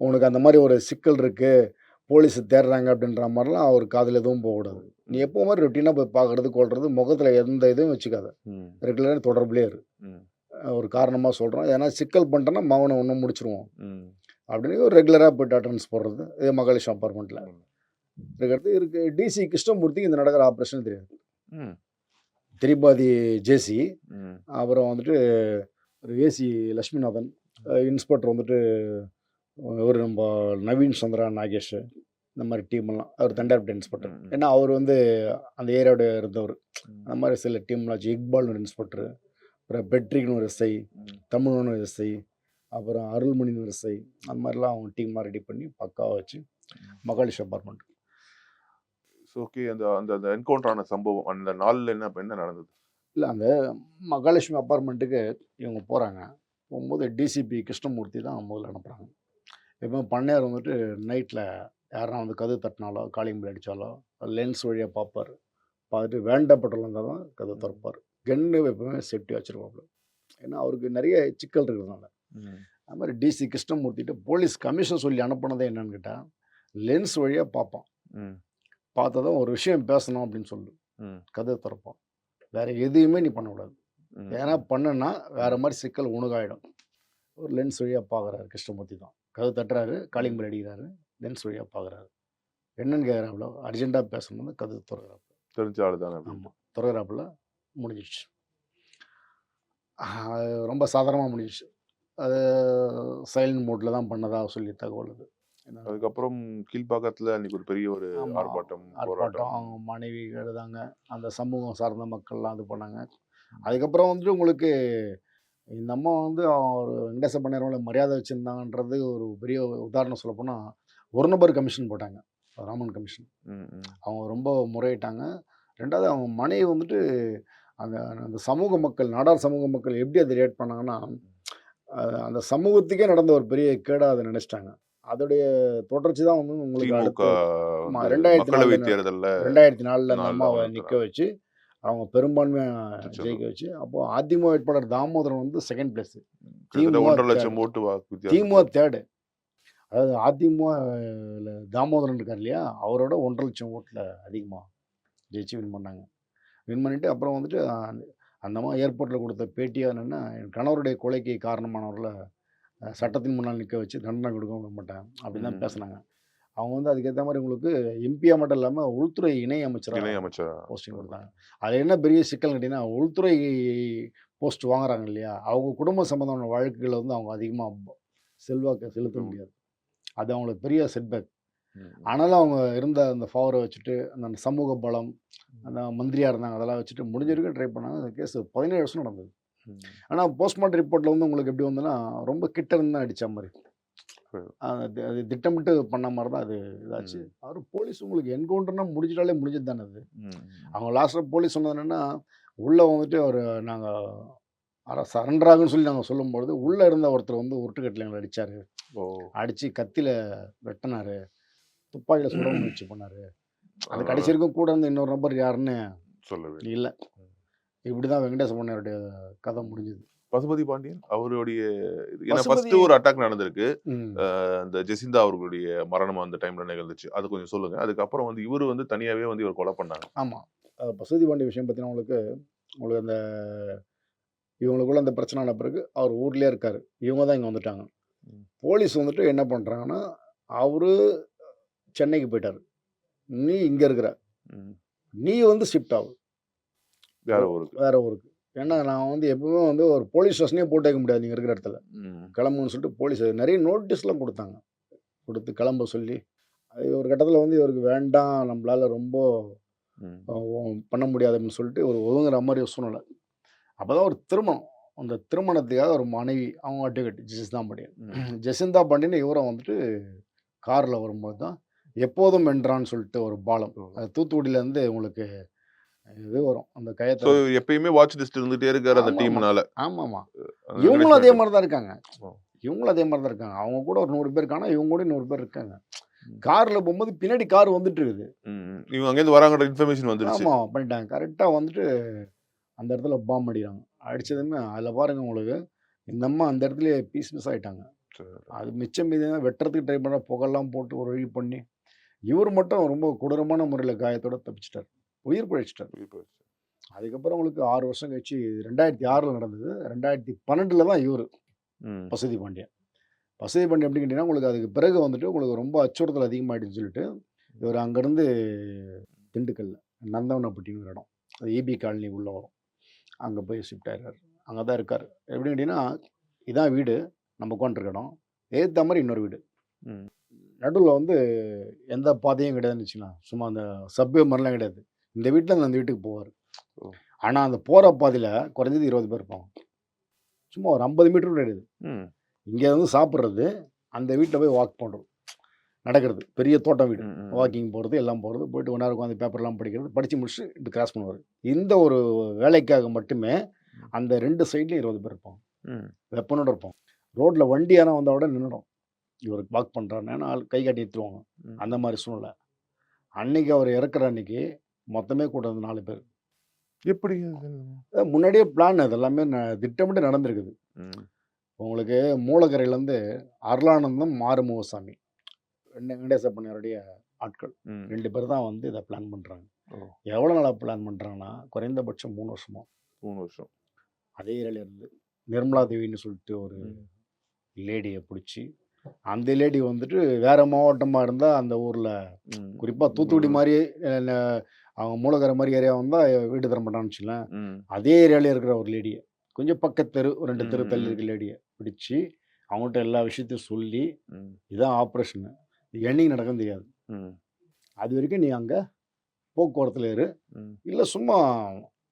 Speaker 2: உனக்கு அந்த மாதிரி ஒரு சிக்கல் இருக்குது, போலீஸ் தேடுறாங்க அப்படின்ற மாதிரிலாம் அவர் காதில் எதுவும் போகக்கூடாது. நீ எப்போ மாதிரி ரொட்டீனாக போய் பார்க்குறது கொள்வது, முகத்தில் எந்த இதுவும் வச்சுக்காத,
Speaker 1: ம்.
Speaker 2: ரெகுலராக தொடர்புலேயே இரு.
Speaker 1: ம்.
Speaker 2: ஒரு காரணமாக சொல்கிறோம், ஏன்னா சிக்கல் பண்ணிட்டோன்னா மகனை ஒன்றும் முடிச்சிருவோம்
Speaker 1: ம்.
Speaker 2: அப்படின்னு ஒரு ரெகுலராக போய்ட்டு அட்டண்டன்ஸ் போடுறது. இது மகாலிஷம் அப்பார்ட்மெண்ட்டில்
Speaker 1: ம்.
Speaker 2: இருக்கிறது இருக்குது. டிசி கிருஷ்ணமூர்த்திக்கு இந்த நடக்கிற ஆப்ரேஷன் தெரியாது.
Speaker 1: ம்.
Speaker 2: திரிபாதி ஜேசி,
Speaker 1: ம்.
Speaker 2: அப்புறம் வந்துட்டு ஒரு ஏசி லட்சுமிநாதன், இன்ஸ்பெக்டர் வந்துட்டு ஒரு நம்ம நவீன் சந்திரா நாகேஷ், இந்த மாதிரி டீமெல்லாம் அவர் தண்டார்பேட்டை இன்ஸ்பெக்டர்.
Speaker 1: ம்.
Speaker 2: ஏன்னா அவர் வந்து அந்த ஏரியாவோட இருந்தவர்.
Speaker 1: ம்.
Speaker 2: அந்த மாதிரி சில டீம்லாம் வச்சு இக்பால்னு ஒரு இன்ஸ்பெக்டர், அப்புறம் பெட்ரிக்னு ஒரு எஸ்ஐ,
Speaker 1: ம்.
Speaker 2: தமிழ்னு ஒரு எஸ்ஐ, அப்புறம் அருள்மணின்னு ஒரு எஸ்ஐ, அந்த மாதிரிலாம் அவங்க டீமாக ரெடி பண்ணி பக்காவாக வச்சு மகாலிஷ் அப்பார்ட்மெண்ட்.
Speaker 1: ஓகே. அந்த அந்த அந்த என்கவுண்டர் ஆன சம்பவம் அந்த நாள்ல என்ன என்ன நடந்தது?
Speaker 2: இல்லை அந்த மகாலட்சுமி அப்பார்ட்மெண்ட்டுக்கு இவங்க போகிறாங்க. போகும்போது டிசிபி கிருஷ்ணமூர்த்தி தான் முதல்ல அனுப்புகிறாங்க. எப்போ பண்ணையார் வந்துட்டு நைட்டில் யாருன்னா வந்து கதவு தட்டினாலோ காலிங் பெல் அடித்தாலோ லென்ஸ் வழியாக பார்ப்பார். பார்த்துட்டு வேண்டப்பட்டவங்க இருந்தால் தான் கதவு திறப்பார். கன்று எப்பவுமே சேஃப்டியாக வச்சுருவாப்புல. ஏன்னா அவருக்கு நிறைய சிக்கல் இருக்கிறதுனால.
Speaker 1: ம்.
Speaker 2: அது மாதிரி டிசி கிருஷ்ணமூர்த்திகிட்ட போலீஸ் கமிஷன் சொல்லி அனுப்புனதே என்னன்னு கேட்டால் லென்ஸ் வழியாக பார்ப்பான்.
Speaker 1: ம்.
Speaker 2: பார்த்தா தான் ஒரு விஷயம் பேசணும் அப்படின்னு சொல்லு
Speaker 1: ம்.
Speaker 2: கதவு திறப்பான். வேறு எதையுமே நீ பண்ணக்கூடாது.
Speaker 1: ம்.
Speaker 2: ஏன்னா பண்ணுன்னா வேறு மாதிரி சிக்கல் உனகாயிடும். ஒரு லென்ஸ் வழியாக பார்க்குறாரு கிருஷ்ணமூர்த்தி தான். கதவு தட்டுறாரு, காலிங் பெல் அடிக்கிறாரு, லென்ஸ் வழியாக பார்க்குறாரு. என்னன்னு கேட்குறாப்புல, அர்ஜென்ட்டாக பேசணும்னு கதவு திறக்கிறாப்புல.
Speaker 1: தெரிஞ்ச ஆளு தானே அப்படி.
Speaker 2: ஆமாம், திறக்கிறாப்புல முடிஞ்சிடுச்சு. ரொம்ப சாதாரணமாக முடிஞ்சிடுச்சு. அது சைலண்ட் மோட்டில் தான் பண்ணதா சொல்லி தகவல் அது. ஏன்னா
Speaker 1: அதுக்கப்புறம் கீழ்ப்பாக்கத்துல அன்னைக்கு ஒரு பெரிய ஒரு
Speaker 2: ஆமாம்,
Speaker 1: ஆர்ப்பாட்டம்
Speaker 2: ஆர்ப்பாட்டம்
Speaker 1: போராட்டம்.
Speaker 2: அவங்க மனைவி எழுதாங்க, அந்த சமூகம் சார்ந்த மக்கள்லாம் இது பண்ணாங்க. அதுக்கப்புறம் வந்துட்டு உங்களுக்கு இந்த அம்மா வந்து ஒரு வெங்கடேச பண்ணையாரோட மரியாதை வச்சுருந்தாங்கன்றது ஒரு பெரிய உதாரணம் சொல்லப்போனால் ஒரு நபர் கமிஷன் போட்டாங்க, ராமன் கமிஷன்.
Speaker 1: ம். ம்.
Speaker 2: அவங்க ரொம்ப முறையிட்டாங்க. ரெண்டாவது அவங்க மனைவி வந்துட்டு அந்த அந்த சமூக மக்கள், நாடார் சமூக மக்கள் எப்படி அதை ரியாக்ட் பண்ணாங்கன்னா, அந்த சமூகத்துக்கே நடந்த ஒரு பெரிய கேடாக அதை நினச்சிட்டாங்க. அதோடைய தொடர்ச்சி தான் வந்து உங்களுக்கு
Speaker 1: திமுக
Speaker 2: அடுத்து
Speaker 1: வந்து மக்களவை
Speaker 2: 2004
Speaker 1: தேர்தலில்
Speaker 2: 2004 அந்த
Speaker 1: 4
Speaker 2: அம்மாவை
Speaker 1: அவங்களுக்கு
Speaker 2: நிற்க வச்சு அவங்க பெரும்பான்மையாக
Speaker 1: ஜெயிச்சது.
Speaker 2: ஜெயிக்க வச்சு, அப்போது அதிமுக வேட்பாளர் தாமோதரன் வந்து செகண்ட் பிளேஸ்,
Speaker 1: கிட்டத்தட்ட
Speaker 2: திமுக
Speaker 1: 1.5
Speaker 2: தேர்டு,
Speaker 1: லட்சம் ஓட்டு வாக்கு
Speaker 2: திமுக
Speaker 1: வித்தியாசம்.
Speaker 2: தேர்டு. அதாவது அதிமுக தாமோதரன் இருக்கார் இல்லையா, அவரோட 1.5 லட்சம் ஓட்டில் அதிகமாக ஜெயிச்சு வின் பண்ணாங்க. வின் பண்ணிவிட்டு அப்புறம் வந்துட்டு அந்த அம்மா ஏர்போர்ட்டில் கொடுத்த பேட்டியாக என்னென்னா, என் கணவருடைய கொலைக்கு காரணமானவர்களை சட்டத்தின் முன்னால் நிற்க வச்சு தண்டனை கொடுக்க விட மாட்டேன் அப்படின்னு தான்
Speaker 1: ம்.
Speaker 2: பேசுனாங்க. அவங்க வந்து அதுக்கேற்ற மாதிரி உங்களுக்கு எம்பியாக மட்டும் இல்லாமல் உள்துறை இணை அமைச்சராக
Speaker 1: இணை அமைச்சர்.
Speaker 2: போஸ்டிங் கொடுத்தாங்க. அது என்ன பெரிய சிக்கல் கேட்டிங்கன்னா, உள்துறை போஸ்ட் வாங்குறாங்க இல்லையா, அவங்க குடும்ப சம்பந்தமான வழக்குகளை வந்து அவங்க அதிகமாக செல்வாக்கு செலுத்த முடியாது. அது அவங்களுக்கு பெரிய செட்பேக்.
Speaker 1: ம்.
Speaker 2: ஆனாலும் அவங்க இருந்த அந்த பவரை வச்சுட்டு அந்த சமூக பலம், அந்த மந்திரியாக இருந்தாங்க, அதெல்லாம் வச்சுட்டு முடிஞ்ச வரைக்கும் ட்ரை பண்ணாங்க. அந்த கேஸ் 17 வருஷம் நடந்தது.
Speaker 1: ம்.
Speaker 2: ஆனால் போஸ்ட்மார்ட்டம் ரிப்போர்ட்டில் வந்து உங்களுக்கு எப்படி வந்துன்னா ரொம்ப கிட்ட இருந்து தான் அடித்த மாதிரி,
Speaker 1: சரி.
Speaker 2: அது திட்டமிட்டு பண்ண மாதிரி தான் அது இதாச்சு.
Speaker 1: ம்.
Speaker 2: அவர் போலீஸ் உங்களுக்கு என்கவுண்டர்னா முடிஞ்சிட்டாலே முடிஞ்சது தானே அது.
Speaker 1: ம்.
Speaker 2: அவங்க லாஸ்ட்டில் போலீஸ் சொன்னது என்னென்னா, உள்ளே வந்துட்டு அவர் நாங்கள் சரண்டர் ஆகுன்னு சொல்லி நாங்கள் சொல்லும்பொழுது உள்ளே இருந்த ஒருத்தர் வந்து உருட்டுக்கட்டில் எங்களை அடித்தார்,
Speaker 1: ஓ.
Speaker 2: அடித்து கத்தியில் வெட்டினார், துப்பாக்கியில் சுட முயற்சி பண்ணார். அது
Speaker 1: அதனால
Speaker 2: கடைசி வரைக்கும் கூட இருந்த இன்னொரு நபர் யாருன்னு
Speaker 1: சொல்லவே
Speaker 2: இல்லை. இப்படி தான் வெங்கடேச பொன்னையருடைய கதை முடிஞ்சுது.
Speaker 1: பசுபதி பாண்டியன் அவருடைய ஏன்னா
Speaker 2: பசுபதி
Speaker 1: ஃபர்ஸ்ட் ஒரு அட்டாக் நடந்திருக்கு.
Speaker 2: ம்.
Speaker 1: இந்த ஜெசிந்தா அவர்களுடைய மரணம் அந்த டைம்ல நிகழ்ந்துச்சு. அது கொஞ்சம் சொல்லுங்க. அதுக்கப்புறம் வந்து இவரு வந்து தனியாவே வந்து இவர் கொலை பண்ணாங்க.
Speaker 2: ஆமாம், பசுபதி பாண்டி விஷயம் பார்த்தீங்கன்னா உங்களுக்கு அந்த இவங்களுக்குள்ள அந்த பிரச்சனை ஆன பிறகு அவர் ஊர்லேயே இருக்கார். இவங்க தான் இங்கே வந்துட்டாங்க.
Speaker 1: ம்.
Speaker 2: போலீஸ் வந்துட்டு என்ன பண்ணுறாங்கன்னா, அவரு சென்னைக்கு போயிட்டார், நீ இங்கே இருக்கிற,
Speaker 1: ம்.
Speaker 2: நீ வந்து ஷிஃப்ட் ஆகு
Speaker 1: வேற ஊருக்கு.
Speaker 2: வேற ஊருக்கு. ஏன்னா நான் வந்து எப்பவுமே வந்து ஒரு போலீஸ் ஸ்டேஷனே போட்டு வைக்க முடியாது நீங்கள் இருக்கிற இடத்துல.
Speaker 1: ம்.
Speaker 2: கிளம்புன்னு சொல்லிட்டு போலீஸ் நிறைய நோட்டீஸ்லாம் கொடுத்தாங்க. கொடுத்து கிளம்ப சொல்லி, அது ஒரு கட்டத்தில வந்து இவருக்கு வேண்டாம், நம்மளால ரொம்ப
Speaker 1: ம்.
Speaker 2: பண்ண முடியாது அப்படின்னு சொல்லிட்டு ஒரு ஒதுங்குற மாரி ஒரு சூழ்நிலை. அப்பதான் ஒரு திருமணம். அந்த திருமணத்துக்காக ஒரு மனைவி, அவங்க அட்வொகேட் ஜெசிந்தா பாண்டியன்.
Speaker 1: ம்.
Speaker 2: ஜெசிந்தா பாண்டியன் இவரும் வந்துட்டு கார்ல வரும்போது தான் எப்போதும் வென்றான்னு சொல்லிட்டு ஒரு பாலம்.
Speaker 1: ஓ!
Speaker 2: அது தூத்துக்குடியிலேருந்து உங்களுக்கு இது வரும். அந்த
Speaker 1: ஸோ
Speaker 2: கயத்த
Speaker 1: எப்பயுமே வாட்ச் லிஸ்ட் இருந்துட்டே இருக்காரு அந்த
Speaker 2: ஆமாமா.
Speaker 1: டீம்னால.
Speaker 2: ஆமாமா.
Speaker 1: வெங்கடேஷ்
Speaker 2: இவங்களும் அதே
Speaker 1: நாயுடு.
Speaker 2: மாரி தான் இருக்காங்க.
Speaker 1: ஓ!
Speaker 2: இவங்களும் அதே மாரி தான் இருக்காங்க. அவங்க கூட ஒரு 100 பேர் இருக்காங்கன்னா, இவங்க கூட 100 பேர் இருக்காங்க.
Speaker 1: ம்.
Speaker 2: கார்ல போம்போது பின்னாடி கார் வந்துட்டு இருக்குது.
Speaker 1: ம். ம். இவங்க அங்கேருந்து வராங்கன்ற இன்ஃபர்மேஷன் வந்துருச்சு.
Speaker 2: ஆமா பண்ணிட்டாங்க. கரெக்ட்டா வந்துட்டு அந்த இடத்துல பாம் அடிக்கிறாங்க. அடிச்சதுமே அதில பாருங்க உங்களுக்கு, இந்த அம்மா அந்த இடத்துலயே பீஸ் பீஸ் ஆயிட்டாங்க.
Speaker 1: சரி.
Speaker 2: அது மிச்சம் மீதி வெட்டுறதுக்கு ட்ரை பண்ண புகைலாம் போட்டு ஒரு வழி பண்ணி, இவரு மட்டும் ரொம்ப கொடூரமான முறையில காயத்தோட தப்பிச்சுட்டாரு. உயிர் பிழைச்சுட்டாரு. அதுக்கப்புறம் உங்களுக்கு 6 வருஷம் கழிச்சு 2006ல நடந்தது. 2012ல தான் இவரு
Speaker 1: ம்.
Speaker 2: பசுதி பாண்டியன். பசுதி பாண்டியன் எப்படி கேட்டீங்கன்னா, உங்களுக்கு அதுக்கு பிறகு வந்துட்டு உங்களுக்கு ரொம்ப அச்சுறுத்தல் அதிகமாயிடுச்சுன்னு சொல்லிட்டு, இவரு அங்கேருந்து திண்டுக்கல்ல நந்தவனப்பட்டின்னு ஒரு இடம். அது ஈபி காலனி உள்ள வரும். அங்க போய் ஷிஃப்ட் ஆயிறாரு. அங்க தான் இருக்காரு. எப்படின்னு கேட்டீங்கன்னா, இதான் வீடு. நம்ம உட்காந்துருக்க இடம். எதிர்த்த மாரி இன்னொரு வீடு.
Speaker 1: ம்.
Speaker 2: நடுவுல வந்து எந்த பாதையும் கிடையாதுன்னு வச்சுக்கலாம். சும்மா அந்த சப்வே மாரிலாம் கிடையாது. இந்த வீட்ல இருந்து அந்த வீட்டுக்கு போவாரு.
Speaker 1: ஓ!
Speaker 2: ஆனா, அந்த போற பாதையில குறைஞ்சது 20 பேர் இருப்பாங்க. சும்மா ஒரு 50 மீட்டர் கூட கிடையாது.
Speaker 1: ம்.
Speaker 2: இங்க வந்து சாப்பிடுறது, அந்த வீட்ல போய் வாக் பண்றது. நடக்கிறது. பெரிய தோட்டம் வீடு.
Speaker 1: ம். ம்.
Speaker 2: வாக்கிங் போறது, எல்லாம் போறது. போயிட்டு 1 ஹவர் உட்காந்து பேப்பர்லாம் படிக்கிறது. படிச்சு முடிச்சுட்டு இப்படி கிராஸ் பண்ணுவாரு. இந்த ஒரு வேலைக்காக மட்டுமே அந்த 2 சைட்லயும் 20 பேர் இருப்பாங்க.
Speaker 1: ம்.
Speaker 2: வெப்பனோட இருப்பாங்க. ரோட்ல வண்டி யாரா வந்தா கூட நின்னுடும். இவரு வாக் பண்றாருன்னு. ஏன்னா ஆள் கை காட்டி நிறுத்துவாங்க.
Speaker 1: ம்.
Speaker 2: அந்த மாரி சூழ்நிலை. அன்னைக்கு அவர் இறக்குற அன்னைக்கு மொத்தமே கூட்டம் வந்து 4 பேர்.
Speaker 1: எப்படி அது?
Speaker 2: முன்னாடியே பிளான் அது எல்லாமே திட்டமிட்டு நடந்திருக்குது.
Speaker 1: ம்.
Speaker 2: உங்களுக்கு மூலக்கரையிலேருந்து அருளானந்தம், மாறுமுகசாமி வெங்கடேச பண்ணையாருடைய ஆட்கள்.
Speaker 1: ம்.
Speaker 2: 2 பேர் தான் வந்து இத பிளான் பண்றாங்க.
Speaker 1: ஓ!
Speaker 2: எவ்வளோ நாளா பிளான் பண்றாங்கன்னா, குறைந்தபட்சம் 3 வருஷமா.
Speaker 1: 3 வருஷம்.
Speaker 2: அதே ஏரியால இருந்து நிர்மலா தேவின்னு சொல்லிட்டு ஒரு
Speaker 1: ம்.
Speaker 2: லேடிய புடிச்சு, அந்த லேடி வந்துட்டு வேற மாவட்டமா இருந்தா அந்த ஊர்ல
Speaker 1: ம்.
Speaker 2: குறிப்பா தூத்துக்குடி மாரி ந அவங்க மூலக்கரை மாரி ஏரியா வந்தா வீடு தர மாட்டான்னு வச்சுக்கங்களேன்.
Speaker 1: ம்.
Speaker 2: அதே ஏரியால இருக்கிற ஒரு லேடிய, கொஞ்சம் பக்கத்து தெரு, 2 தெரு
Speaker 1: ம்.
Speaker 2: தள்ளி
Speaker 1: ம்.
Speaker 2: இருக்க லேடிய பிடிச்சு, அவங்கள்ட்ட எல்லா விஷயத்தையும் சொல்லி,
Speaker 1: ம்.
Speaker 2: இதான் ஆப்ரேஷன்னு. என்னைக்கு நடக்கும்னு தெரியாது.
Speaker 1: ம்.
Speaker 2: அதுவரைக்கும் நீ அங்க போக்குவரத்துல இரு.
Speaker 1: ம்.
Speaker 2: இல்ல சும்மா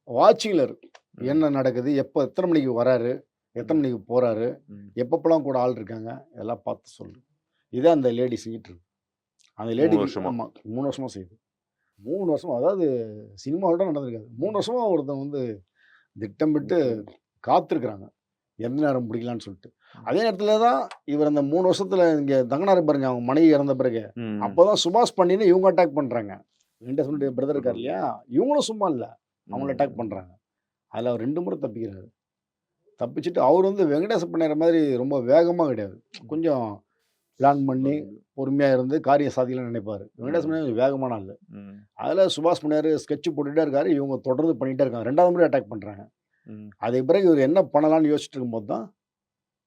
Speaker 2: வாட்சிங்ல இரு.
Speaker 1: ம்.
Speaker 2: என்ன நடக்குது? எப்ப எத்தன மணிக்கு வராரு? எத்தன மணிக்கு போறாரு?
Speaker 1: ம்.
Speaker 2: எப்பப்பலாம் கூட ஆள் இருக்காங்க? இதெல்லாம் பார்த்து சொல்லு. இத அந்த லேடி செஞ்சுட்டு இருக்கு. அந்த
Speaker 1: 3
Speaker 2: லேடிக்கு
Speaker 1: வருஷமா.
Speaker 2: ஆமா 3 வருஷமா செய்யுது. 3 வருஷமா அதாவது சினிமாவோட நடந்திருக்காது. 3 வருஷமா ஒருத்தன் வந்து திட்டமிட்டு காத்திருக்கிறாங்க. எந்த நேரம் பிடிக்கலான்னு சொல்லிட்டு. அதே நேரத்துல தான் இவர் அந்த 3 வருஷத்துல இங்க தங்கனாரு பாருங்க, அவங்க மனைவி இறந்த பிறகு.
Speaker 1: ம்.
Speaker 2: அப்பதான் சுபாஷ் பாண்டியன இவங்க அட்டாக் பண்றாங்க. வெங்கடேசனுடைய பிரதர் இருக்காரு இல்லையா? இவங்களும் சும்மா இல்ல. அவங்கள அட்டாக் பண்றாங்க. அதுல அவர் 2 முறை தப்பிக்கிறாரு. தப்பிச்சுட்டு அவர் வந்து வெங்கடேச பண்ணையார் மாதிரி ரொம்ப வேகமா கிடையாது. கொஞ்சம் பிளான் பண்ணி, பொறுமையா இருந்து காரியம் சாதிக்கலாம்னு நினைப்பாரு. வெங்கடேச பண்ணையார் கொஞ்சம் வேகமான ஆளு.
Speaker 1: ம்.
Speaker 2: அதுல சுபாஷ் பண்ணையார் ஸ்கெட்ச் போட்டுட்டே இருக்காரு. இவங்க தொடர்ந்து பண்ணிட்டே இருக்காங்க. 2வது முறை அட்டாக் பண்றாங்க.
Speaker 1: ம்.
Speaker 2: அதுக்கு பிறகு இவர் என்ன பண்ணலாம்னு யோசிச்சுட்டு இருக்கும்போது தான்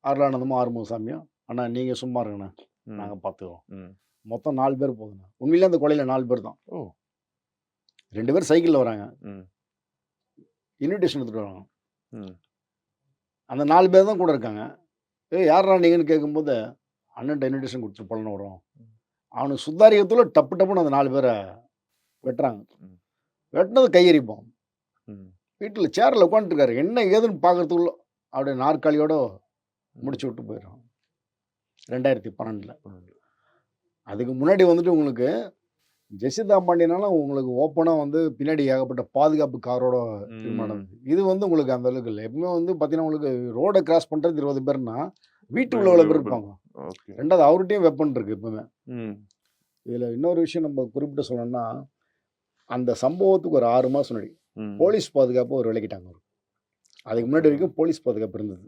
Speaker 2: அருளானந்தமும், ஆறுமுகசாமியும், "அண்ணா நீங்க சும்மா இருங்கண்ணா.
Speaker 1: ம்.
Speaker 2: நாங்க பார்த்துக்குறோம்."
Speaker 1: ம்.
Speaker 2: மொத்தம் 4 பேர் போதுண்ணா. உண்மையிலேயே அந்த கொலையில 4 பேர் தான்.
Speaker 1: ஓ!
Speaker 2: 2 பேர் சைக்கிள்ல வராங்க.
Speaker 1: ம்.
Speaker 2: இன்விடேஷன் எடுத்துட்டு வராங்க.
Speaker 1: ம்.
Speaker 2: அந்த 4 பேர் தான் கூட இருக்காங்க. "ஏய் யார்றா நீங்கன்னு?" கேட்கும்போது, "அண்ணன்ட்ட இன்விடேஷன் குடுத்துட்டு பலன வரோம்." அவனுக்கு சுத்தாரிக்கத்துல டப்பு டப்புன்னு அந்த 4 பேர வெட்டுறாங்க.
Speaker 1: ம்.
Speaker 2: வெட்டுனது கையெறிப்போம்.
Speaker 1: ம்.
Speaker 2: வீட்ல சேர்ல உட்காந்துட்டுருக்காரு. என்ன ஏதுன்னு பார்க்கறதுக்குள்ள அப்படியே நாற்காலியோட முடிச்சு விட்டு போயிடுறான். 2012ல. அதுக்கு முன்னாடி வந்துட்டு உங்களுக்கு ஜெசிந்தா பாண்டியனால உங்களுக்கு ஓப்பனா வந்து பின்னாடி ஏகப்பட்ட பாதுகாப்பு காரோட திரும்ப
Speaker 1: ம்.
Speaker 2: நடந்தது. இது வந்து உங்களுக்கு அந்த அளவுக்கு இல்ல. எப்பவுமே வந்து பார்த்தீங்கன்னா, உங்களுக்கு ரோட கிராஸ் பண்றது 20 பேர்னா, வீட்டுக்குள்ள எவ்வளோ பேர் இருப்பாங்க.
Speaker 1: ஓகே.
Speaker 2: 2வது அவர்கிட்டயும் வெப்பன் இருக்கு எப்பவுமே.
Speaker 1: ம்.
Speaker 2: இதுல இன்னொரு விஷயம் நம்ம குறிப்பிட்டு சொல்லணும்னா, அந்த சம்பவத்துக்கு ஒரு 6 மாசம் முன்னாடி
Speaker 1: ம்.
Speaker 2: போலீஸ் பாதுகாப்பு ஒரு விலக்கிட்டாங்க அவரு. அதுக்கு முன்னாடி வரைக்கும் போலீஸ் பாதுகாப்பு இருந்தது.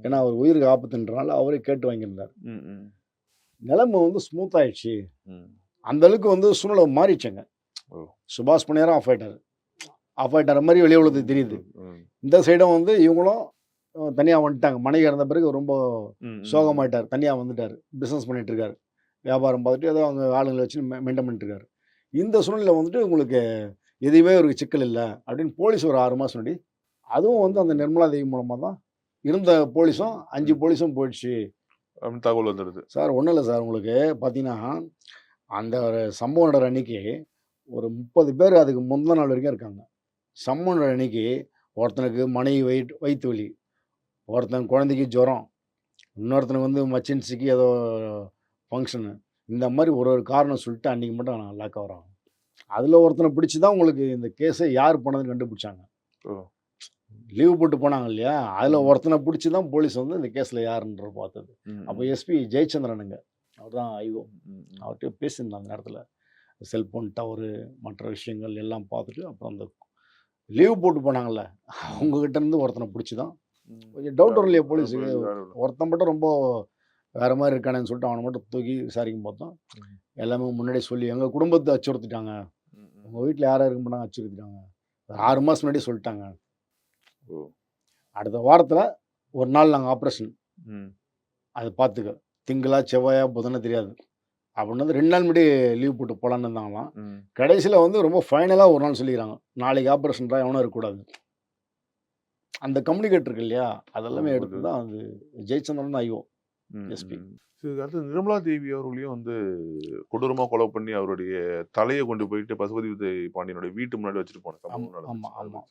Speaker 2: ஏன்னா அவர் உயிருக்கு ஆபத்துன்றனால அவரே கேட்டு வாங்கியிருந்தார்.
Speaker 1: ம். ம்.
Speaker 2: நிலைமை வந்து ஸ்மூத் ஆயிடுச்சு.
Speaker 1: ம்.
Speaker 2: அந்த அளவுக்கு வந்து சூழ்நிலை மாறிடுச்சுங்க.
Speaker 1: ஓ!
Speaker 2: சுபாஷ் பண்ணையாரும் ஆஃப் ஆயிட்டாரு. ஆஃப் ஆயிட்டார மாதிரி வெளியே உலகத்துக்கு தெரியுது.
Speaker 1: ம்.
Speaker 2: இந்த சைடும் வந்து இவங்களும் தனியா வந்துட்டாங்க. மனைவி இறந்த பிறகு ரொம்ப
Speaker 1: ம்.
Speaker 2: சோகமாயிட்டார். தனியா வந்துட்டாரு. பிசினஸ் பண்ணிட்டு இருக்காரு. வியாபாரம் பார்த்துட்டு ஏதோ அவங்க ஆளுங்களை வச்சு மெயின்டைன் பண்ணிட்டு இருக்காரு. இந்த சூழ்நிலை வந்துட்டு உங்களுக்கு எதுவுமே ஒரு சிக்கல் இல்ல அப்படின்னு போலீஸ் ஒரு 6 மாசம் முன்னாடி அதுவும் வந்து அந்த நிர்மலா தேவி மூலமாக தான் இருந்த போலீஸும் 5 போலீஸும் போயிடுச்சு.
Speaker 1: அப்படின்னு தகவல் வந்துடுது.
Speaker 2: சார் ஒன்றும் இல்லை சார், உங்களுக்கு பார்த்தீங்கன்னா அந்த ஒரு சம்பவம் நடக்கிற அன்னைக்கு ஒரு 30 பேர் அதுக்கு முந்தின நாள் வரைக்கும் இருக்காங்க. சம்பவம் நடக்கிற அன்னைக்கு ஒருத்தனுக்கு மனைவி வயிற்று வலி, ஒருத்தன் குழந்தைக்கு ஜுரம், இன்னொருத்தனுக்கு வந்து மச்சின்சிக்கு ஏதோ ஃபங்க்ஷனு, இந்த மாதிரி ஒரு ஒரு காரணம் சொல்லிட்டு அன்றைக்கி மட்டும் லாக் ஆகிறாங்க. அதில் ஒருத்தனை பிடிச்சி தான் உங்களுக்கு இந்த கேஸை யார் பண்ணதுன்னு கண்டுபிடிச்சாங்க.
Speaker 1: ஓ.
Speaker 2: லீவு போட்டு போனாங்க இல்லையா, அதில் ஒருத்தனை பிடிச்சி தான் போலீஸ் வந்து இந்த கேஸில் யாருன்ற பார்த்தது. அப்போ எஸ்பி ஜெயச்சந்திரனுங்க, அவர் தான் ஐஓ, அவர்கிட்ட பேசியிருந்தேன் அந்த நேரத்தில். செல்ஃபோன் டவரு மற்ற விஷயங்கள் எல்லாம் பார்த்துட்டு அப்புறம் அந்த லீவு போட்டு போனாங்கல்ல அவங்ககிட்ட இருந்து ஒருத்தனை பிடிச்சி தான். கொஞ்சம் டவுட் வரும் இல்லையா போலீஸுக்கு, ஒருத்தன் மட்டும் ரொம்ப வேறு மாதிரி இருக்கானேன்னு சொல்லிட்டு அவனை மட்டும் தூக்கி விசாரிக்கும் பார்த்தோம். எல்லாமே முன்னாடியே சொல்லி எங்கள் குடும்பத்தை அச்சுறுத்திட்டாங்க, உங்கள் வீட்டில் யாராக இருக்க மாட்டாங்க அச்சுறுத்திட்டாங்க, 6 மாதம் முன்னாடி சொல்லிட்டாங்க. அடுத்த வாரத்தில் ஒரு நாள் நாங்கள் ஆப்ரேஷன், அது பார்த்துக்க திங்களா செவ்வாயா புதனா தெரியாது அப்படின்னு வந்து 2 நாள் முன்னாடி லீவ் போட்டு போகலான்னு இருந்தாங்களாம். கடைசியில் வந்து ரொம்ப ஃபைனலாக ஒரு நாள் சொல்லிக்கிறாங்க, நாளைக்கு ஆப்ரேஷன்டா எவனும் இருக்கக்கூடாது. அந்த கம்யூனிகேட் இருக்கு இல்லையா, அதெல்லாமே எடுத்து தான் அது ஜெயச்சந்திரன் ஐஓ எஸ்பி.
Speaker 1: அடுத்து நிர்மலா தேவி அவர்களையும் வந்து கொடூரமாக கொலை பண்ணி அவருடைய தலையை கொண்டு போயிட்டு பசுபதி பாண்டியனுடைய வீட்டு முன்னாடி வச்சுட்டு போன சம்பவம்.
Speaker 2: ஆமாம் ஆமாம்.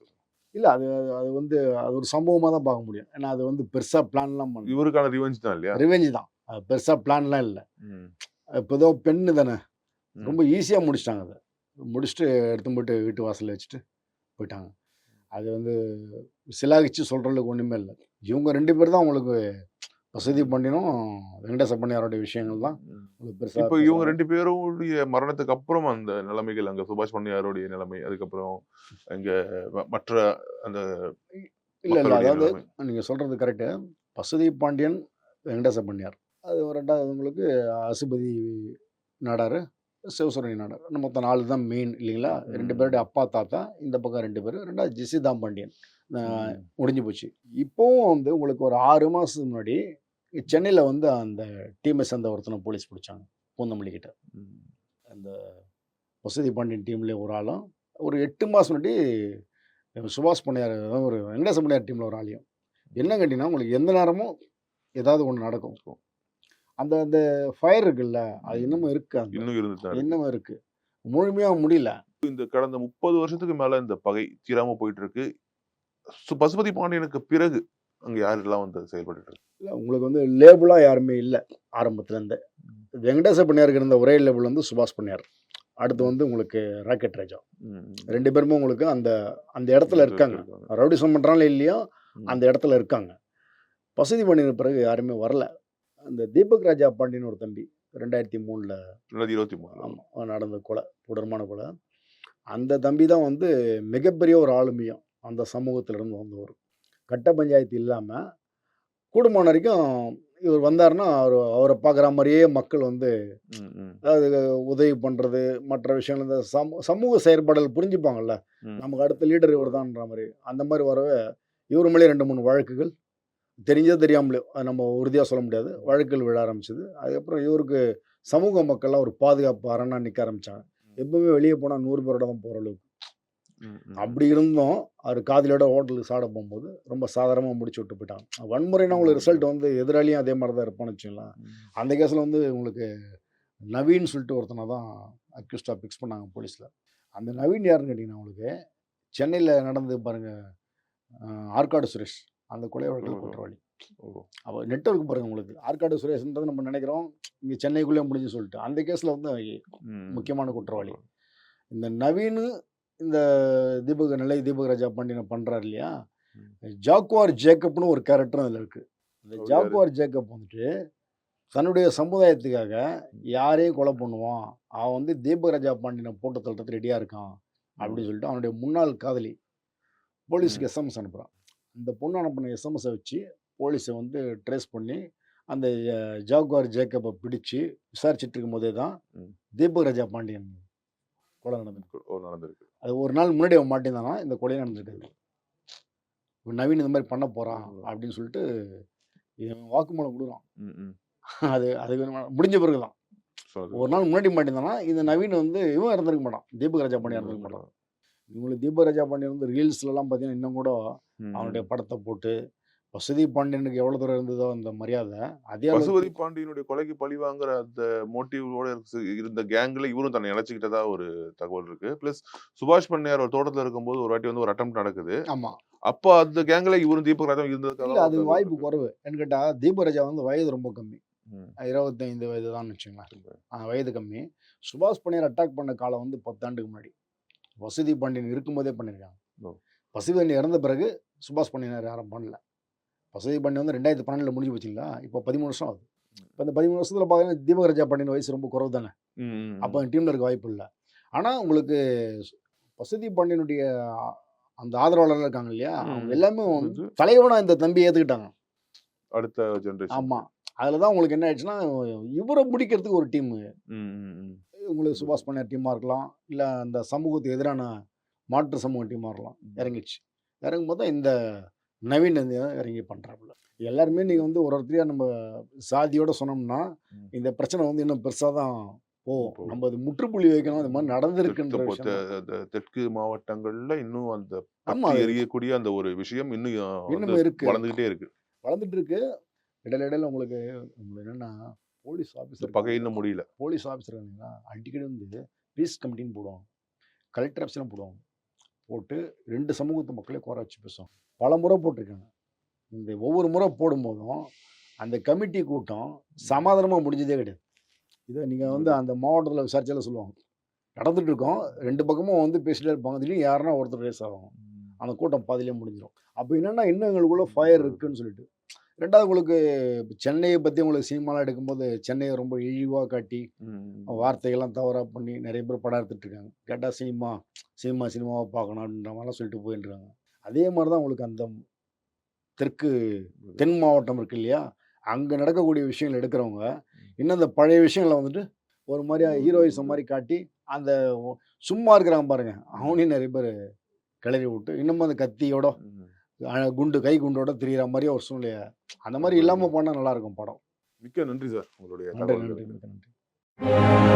Speaker 2: இல்லை அது அது வந்து அது ஒரு சம்பவமாக தான் பார்க்க முடியும். ஏன்னா அது வந்து பெருசாக பிளான்லாம் பண்ணல.
Speaker 1: இவருக்கான ரிவெஞ்ச் தான் இல்லையா?
Speaker 2: ரிவெஞ்ச் தான், அது பெருசாக பிளான்லாம் இல்லை. இப்போ ஏதோ பெண்ணு தானே, ரொம்ப ஈஸியாக முடிச்சிட்டாங்க. அதை முடிச்சுட்டு எடுத்து போய்ட்டு வீட்டு வாசலில் வச்சுட்டு போயிட்டாங்க. அது வந்து சிலாகிச்சு சொல்கிறதுக்கு ஒன்றுமே இல்லை. இவங்க 2 பேர் தான் உங்களுக்கு பசுபதி பாண்டியனும் வெங்கடேச பண்ணையாரோடைய விஷயங்கள் தான் பெருசாக.
Speaker 1: இப்போ இவங்க 2 பேருடைய மரணத்துக்கு அப்புறம் அந்த நிலைமைகள், அங்கே சுபாஷ் பண்ணையாருடைய நிலைமை, அதுக்கப்புறம் அங்கே மற்ற அந்த
Speaker 2: இல்லை இல்லை அதாவது நீங்கள் சொல்கிறது கரெக்டு. பசுபதி பாண்டியன் வெங்கடேச பண்ணையார், அது 2வது உங்களுக்கு அசுபதி நாடார், சிவசுரணி நாடார், மொத்தம் 4 தான் மெயின் இல்லைங்களா. 2 பேருடைய அப்பா தாத்தா, இந்த பக்கம் 2 பேர், 2வது ஜெசிதா பாண்டியன் முடிஞ்சு போச்சு. இப்போவும் வந்து உங்களுக்கு ஒரு 6 மாதத்துக்கு முன்னாடி சென்னையில் வந்து அந்த டீமை சேர்ந்த ஒருத்தனை போலீஸ் பிடிச்சாங்க பூந்தமல்லிக்கிட்ட. அந்த பசுபதி பாண்டியன் டீம்லேயே ஒரு ஆளும், ஒரு 8 மாதம் முன்னாடி சுபாஷ் பண்ணையார் ஒரு வெங்கடேச பண்ணையார் டீமில் ஒரு ஆளையும். என்ன கேட்டிங்கன்னா உங்களுக்கு எந்த நேரமும் ஏதாவது ஒன்று நடக்கும். அந்த அந்த ஃபயர் இருக்குல்ல, அது இன்னமும் இருக்குது, இன்னமும் இருக்குது, முழுமையாக முடியல.
Speaker 1: இந்த கடந்த 30 வருஷத்துக்கு மேலே இந்த பகை தீராமல் போயிட்டு இருக்கு. பசுபதி பாண்டியனுக்கு பிறகு அங்கே யாரெல்லாம் வந்து செயல்பட்டு
Speaker 2: இல்லை, உங்களுக்கு வந்து லேபிளாக யாருமே இல்லை ஆரம்பத்துலேருந்து. வெங்கடேச பண்ணையாருக்கு இருந்த ஒரே லேபிள் வந்து சுபாஷ் பண்ணையார், அடுத்து வந்து உங்களுக்கு ராக்கெட் ராஜா. 2 பேருமே உங்களுக்கு அந்த அந்த இடத்துல இருக்காங்க. ரவுடிசம் பண்ணுறாங்களே இல்லையோ அந்த இடத்துல இருக்காங்க. பசுபதி பாண்டியனுக்கு பிறகு யாருமே வரல. அந்த தீபக் ராஜா பாண்டியன் ஒரு தம்பி 2023 ஆமாம் நடந்த கொலை, கொடூரமான கொலை. அந்த தம்பி தான் வந்து மிகப்பெரிய ஒரு ஆளுமையும் அந்த சமூகத்திலிருந்து வந்தவர். கட்ட பஞ்சாயத்து இல்லாமல் கூடுமான வரைக்கும் இவர் வந்தாருன்னா அவரை பார்க்குற மாதிரியே மக்கள் வந்து அதாவது உதவி பண்ணுறது மற்ற விஷயங்கள், இந்த சமூக செயற்பாடுகள் புரிஞ்சுப்பாங்கல்ல, நமக்கு அடுத்த லீடர் இவர் தான்ன்ற மாதிரி. அந்த மாதிரி வரவே இவர் மேலே 2-3 வழக்குகள் தெரிஞ்சோ தெரியாமலையோ, அது நம்ம உறுதியாக சொல்ல முடியாது, வழக்குகள் விழ ஆரம்பிச்சது. அதுக்கப்புறம் இவருக்கு சமூக மக்கள்லாம் ஒரு பாதுகாப்பு அரணா நிற்க ஆரம்பித்தாங்க. எப்பவுமே வெளியே போனால் 100 பேரோட தான் போகிற அளவுக்கு. அப்படி இருந்தும் அவர் காதலியோட ஹோட்டலுக்கு சாப்பிட போகும்போது ரொம்ப சாதாரணமாக முடிச்சு விட்டு போயிட்டாங்க. வன்முறைனா உங்களுக்கு ரிசல்ட் வந்து எதிராளியும் அதே மாதிரி தான் இருப்பான்னு வச்சுக்கலாம். அந்த கேஸில் வந்து உங்களுக்கு நவீன் சொல்லிட்டு ஒருத்தனை தான் அக்யூஸ்டாக ஃபிக்ஸ் பண்ணாங்க போலீஸில். அந்த நவீன் யாருன்னு கேட்டிங்கன்னா உங்களுக்கு சென்னையில் நடந்து பாருங்கள், ஆற்காடு சுரேஷ் அந்த கொலை வழக்கில் குற்றவாளி. அப்போ நெட்வொர்க் பாருங்கள் உங்களுக்கு, ஆற்காடு சுரேஷ்ன்றது நம்ம நினைக்கிறோம் இங்கே சென்னைக்குள்ளே முடிஞ்சு சொல்லிட்டு, அந்த கேஸில் வந்து முக்கியமான குற்றவாளி. இந்த நவீன் இந்த தீபக் ராஜா பாண்டியனை பண்ணுறாரு இல்லையா, ஜாக்குவார் ஜேக்கப்னு ஒரு கேரக்டரும் அதில் இருக்குது. இந்த ஜாக்குவார் ஜேக்கப் வந்துட்டு தன்னுடைய சமுதாயத்துக்காக யாரையும் கொலை பண்ணுவான், அவன் வந்து தீபக் ராஜா பாண்டியனை போட்டு தள்ளுறதுக்கு ரெடியாக இருக்கான் அப்படின்னு சொல்லிட்டு அவனுடைய முன்னாள் காதலி போலீஸுக்கு எஸ்எம்எஸ் அனுப்புகிறான். அந்த பொண்ணு அனுப்பின எஸ்எம்எஸை வச்சு போலீஸை வந்து ட்ரேஸ் பண்ணி அந்த ஜாக்குவார் ஜேக்கப்பை பிடிச்சி விசாரிச்சுட்டு இருக்கும் போதே தான் தீபக் ராஜா பாண்டியன் கொலை நடந்திருக்கு. அது ஒரு நாள் முன்னாடி அவன் மாட்டியிருந்தானா இந்த கொலை நடந்திருக்குது. நவீன் இந்த மாதிரி பண்ண போகிறான் அப்படின்னு சொல்லிட்டு வாக்குமூலம் கொடுக்குறான். அது முடிஞ்ச பிறகு தான். ஒரு நாள் முன்னாடி மாட்டியிருந்தானா இந்த நவீன் வந்து இவன் இறந்துருக்க மாட்டான், தீபக் ராஜா பாண்டியன் இறந்துருக்க மாட்டான். இவங்களுக்கு தீபக் ராஜா பாண்டியன் வந்து ரீல்ஸ்லாம் பார்த்தீங்கன்னா இன்னும் கூட அவனுடைய படத்தை போட்டு பசுதி பாண்டியனுக்கு எவ்வளோ தூரம் இருந்ததோ அந்த மரியாதை அதே அளவுக்கு
Speaker 1: பசுபதி பாண்டியனுடைய கொலைக்கு பழி வாங்குற அந்த மோட்டிவோட இருந்த கேங்ல இவரும் தன்னை இணைச்சிக்கிட்டதா ஒரு தகவல் இருக்கு. பிளஸ் சுபாஷ் பண்ணையார் ஒரு தோட்டத்துல இருக்கும்போது ஒரு வாட்டி வந்து ஒரு அட்டெம்ப்ட் நடக்குது.
Speaker 2: ஆமாம்.
Speaker 1: அப்ப அந்த கேங்ல இவரும் தீபக் ராஜா
Speaker 2: இல்லை,
Speaker 1: இருந்ததுக்காக
Speaker 2: அது
Speaker 1: தகவல்
Speaker 2: வாய்ப்பு
Speaker 1: இருக்கு.
Speaker 2: குறைவு. ஏன்னு கேட்டால் தீபராஜா வந்து வயது ரொம்ப கம்மி,
Speaker 1: ம்.
Speaker 2: 25 வயது தான் வச்சுங்களேன். வயது கம்மி. சுபாஷ் பண்ணையார் அட்டாக் பண்ண காலம் வந்து 10 ஆண்டுக்கு முன்னாடி. வசதி பாண்டியன் இருக்கும்போதே பண்ணியிருக்காங்க.
Speaker 1: ஓ.
Speaker 2: வசதி பாண்டியன் இறந்த பிறகு சுபாஷ் பண்ணையார் யாரும் பண்ணல. வசதி பாண்டியன் வந்து 2012 முடிஞ்சு போச்சுங்களா, இப்போ 13 வருஷம் ஆகுது. இப்போ இந்த 13 வருஷத்தில் பார்த்தீங்கன்னா தீபகராஜா பாண்டியன் வயசு ரொம்ப குறைவு தானே.
Speaker 1: ம்.
Speaker 2: அப்போ டீமில் இருக்க வாய்ப்பு இல்லை. ஆனால் உங்களுக்கு வசதி பாண்டியனுடைய அந்த ஆதரவாளர்கள் இருக்காங்க இல்லையா, அவங்க எல்லாமே வந்து தலைவனா இந்த தம்பி ஏற்றுக்கிட்டாங்க.
Speaker 1: அடுத்த ஜெனரேஷன்.
Speaker 2: ஆமாம். அதில் தான் உங்களுக்கு என்ன ஆயிடுச்சுன்னா, இவரை முடிக்கிறதுக்கு ஒரு டீம், உங்களுக்கு சுபாஷ் பண்ணையார் டீமாக இருக்கலாம், இல்லை அந்த சமூகத்துக்கு எதிரான மாற்று சமூக டீமாக இருக்கலாம், இறங்கிடுச்சு. இறங்கும் போது தான் இந்த நவீன் வந்து இறங்கி பண்ணுறாப்புல. எல்லாருமே நீங்கள் வந்து ஒரு ஒருத்தரையாக நம்ம சாதியோட சொன்னோம்னா இந்த பிரச்சனை வந்து இன்னும் பெருசாக தான் போகும். நம்ம அது முற்றுப்புள்ளி வைக்கணும். அது மாதிரி நடந்திருக்குன்ற விஷயம் தான்.
Speaker 1: தெற்கு மாவட்டங்கள்ல இன்னும் அந்த
Speaker 2: ஆமா,
Speaker 1: பற்றி
Speaker 2: அது
Speaker 1: எரியக்கூடிய அந்த ஒரு விஷயம் இன்னும்
Speaker 2: இன்னும்
Speaker 1: வந்து
Speaker 2: இருக்கு,
Speaker 1: வளர்ந்துகிட்டே இருக்கு.
Speaker 2: வளர்ந்துட்டு இருக்கு. இடையில உங்களுக்கு என்னன்னா போலீஸ்
Speaker 1: இந்த
Speaker 2: ஆஃபீஸர்
Speaker 1: பகை இன்னும் முடியல.
Speaker 2: போலீஸ் ஆஃபீஸர் இருந்தீங்கன்னா அடிக்கடி வந்து பீஸ் கமிட்டின்னு போடுவாங்க, கலெக்டர் ஆஃபீஸ்லாம் போடுவாங்க. போட்டு 2 சமூகத்து மக்களே குறை வச்சு பேசுவாங்க. பல முறை போட்டிருக்காங்க. இந்த ஒவ்வொரு முறை போடும்போதும் அந்த கமிட்டி கூட்டம் சமாதானமாக முடிஞ்சதே கிடையாது. இதை நீங்கள் வந்து அந்த மாவட்டத்தில் விசாரிச்சாலும் சொல்லுவாங்க. நடந்துட்டு இருக்கோம், 2 பக்கமும் வந்து பேசிட்டே இருப்பாங்க. திடீர்னு யாருன்னா ஒருத்தர் ரேஸ் ஆகும், அந்த கூட்டம் பாதியிலே முடிஞ்சிடும். அப்போ என்னென்னா இன்னும் எங்களுக்குள்ள ஃபயர் இருக்குன்னு சொல்லிட்டு. ரெண்டாவது உங்களுக்கு சென்னையை பற்றி உங்களுக்கு சினிமாலாம் எடுக்கும்போது சென்னையை ரொம்ப இழிவாக காட்டி வார்த்தைகள்லாம் தவறாக பண்ணி நிறைய பேர் படம் எடுத்துகிட்டு இருக்காங்க. கேட்டால் சினிமாவை பார்க்கணும் அப்படின்ற மாதிரிலாம் சொல்லிட்டு போயிட்டு இருக்காங்க. அதே மாதிரி தான் உங்களுக்கு அந்த தென் மாவட்டம் இருக்கு இல்லையா, அங்கே நடக்கக்கூடிய விஷயங்கள் எடுக்கிறவங்க இன்னும் அந்த பழைய விஷயங்களை வந்துட்டு ஒரு மாதிரி ஹீரோயிசம் மாதிரி காட்டி அந்த சும்மா இருக்கிறாங்க பாருங்க, அவனையும் நிறைய பேர் கிளறி விட்டு இன்னமும் அந்த கத்தியோட கை குண்டோட திரிகிற மாதிரி ஒரு சூழ்நிலையை அந்த மாதிரி இல்லாமல் போனால் நல்லாயிருக்கும் படம்.
Speaker 1: மிக்க நன்றி சார் உங்களுடைய
Speaker 2: நன்றி
Speaker 1: தகவல்களுக்கு.
Speaker 2: நன்றி நன்றி.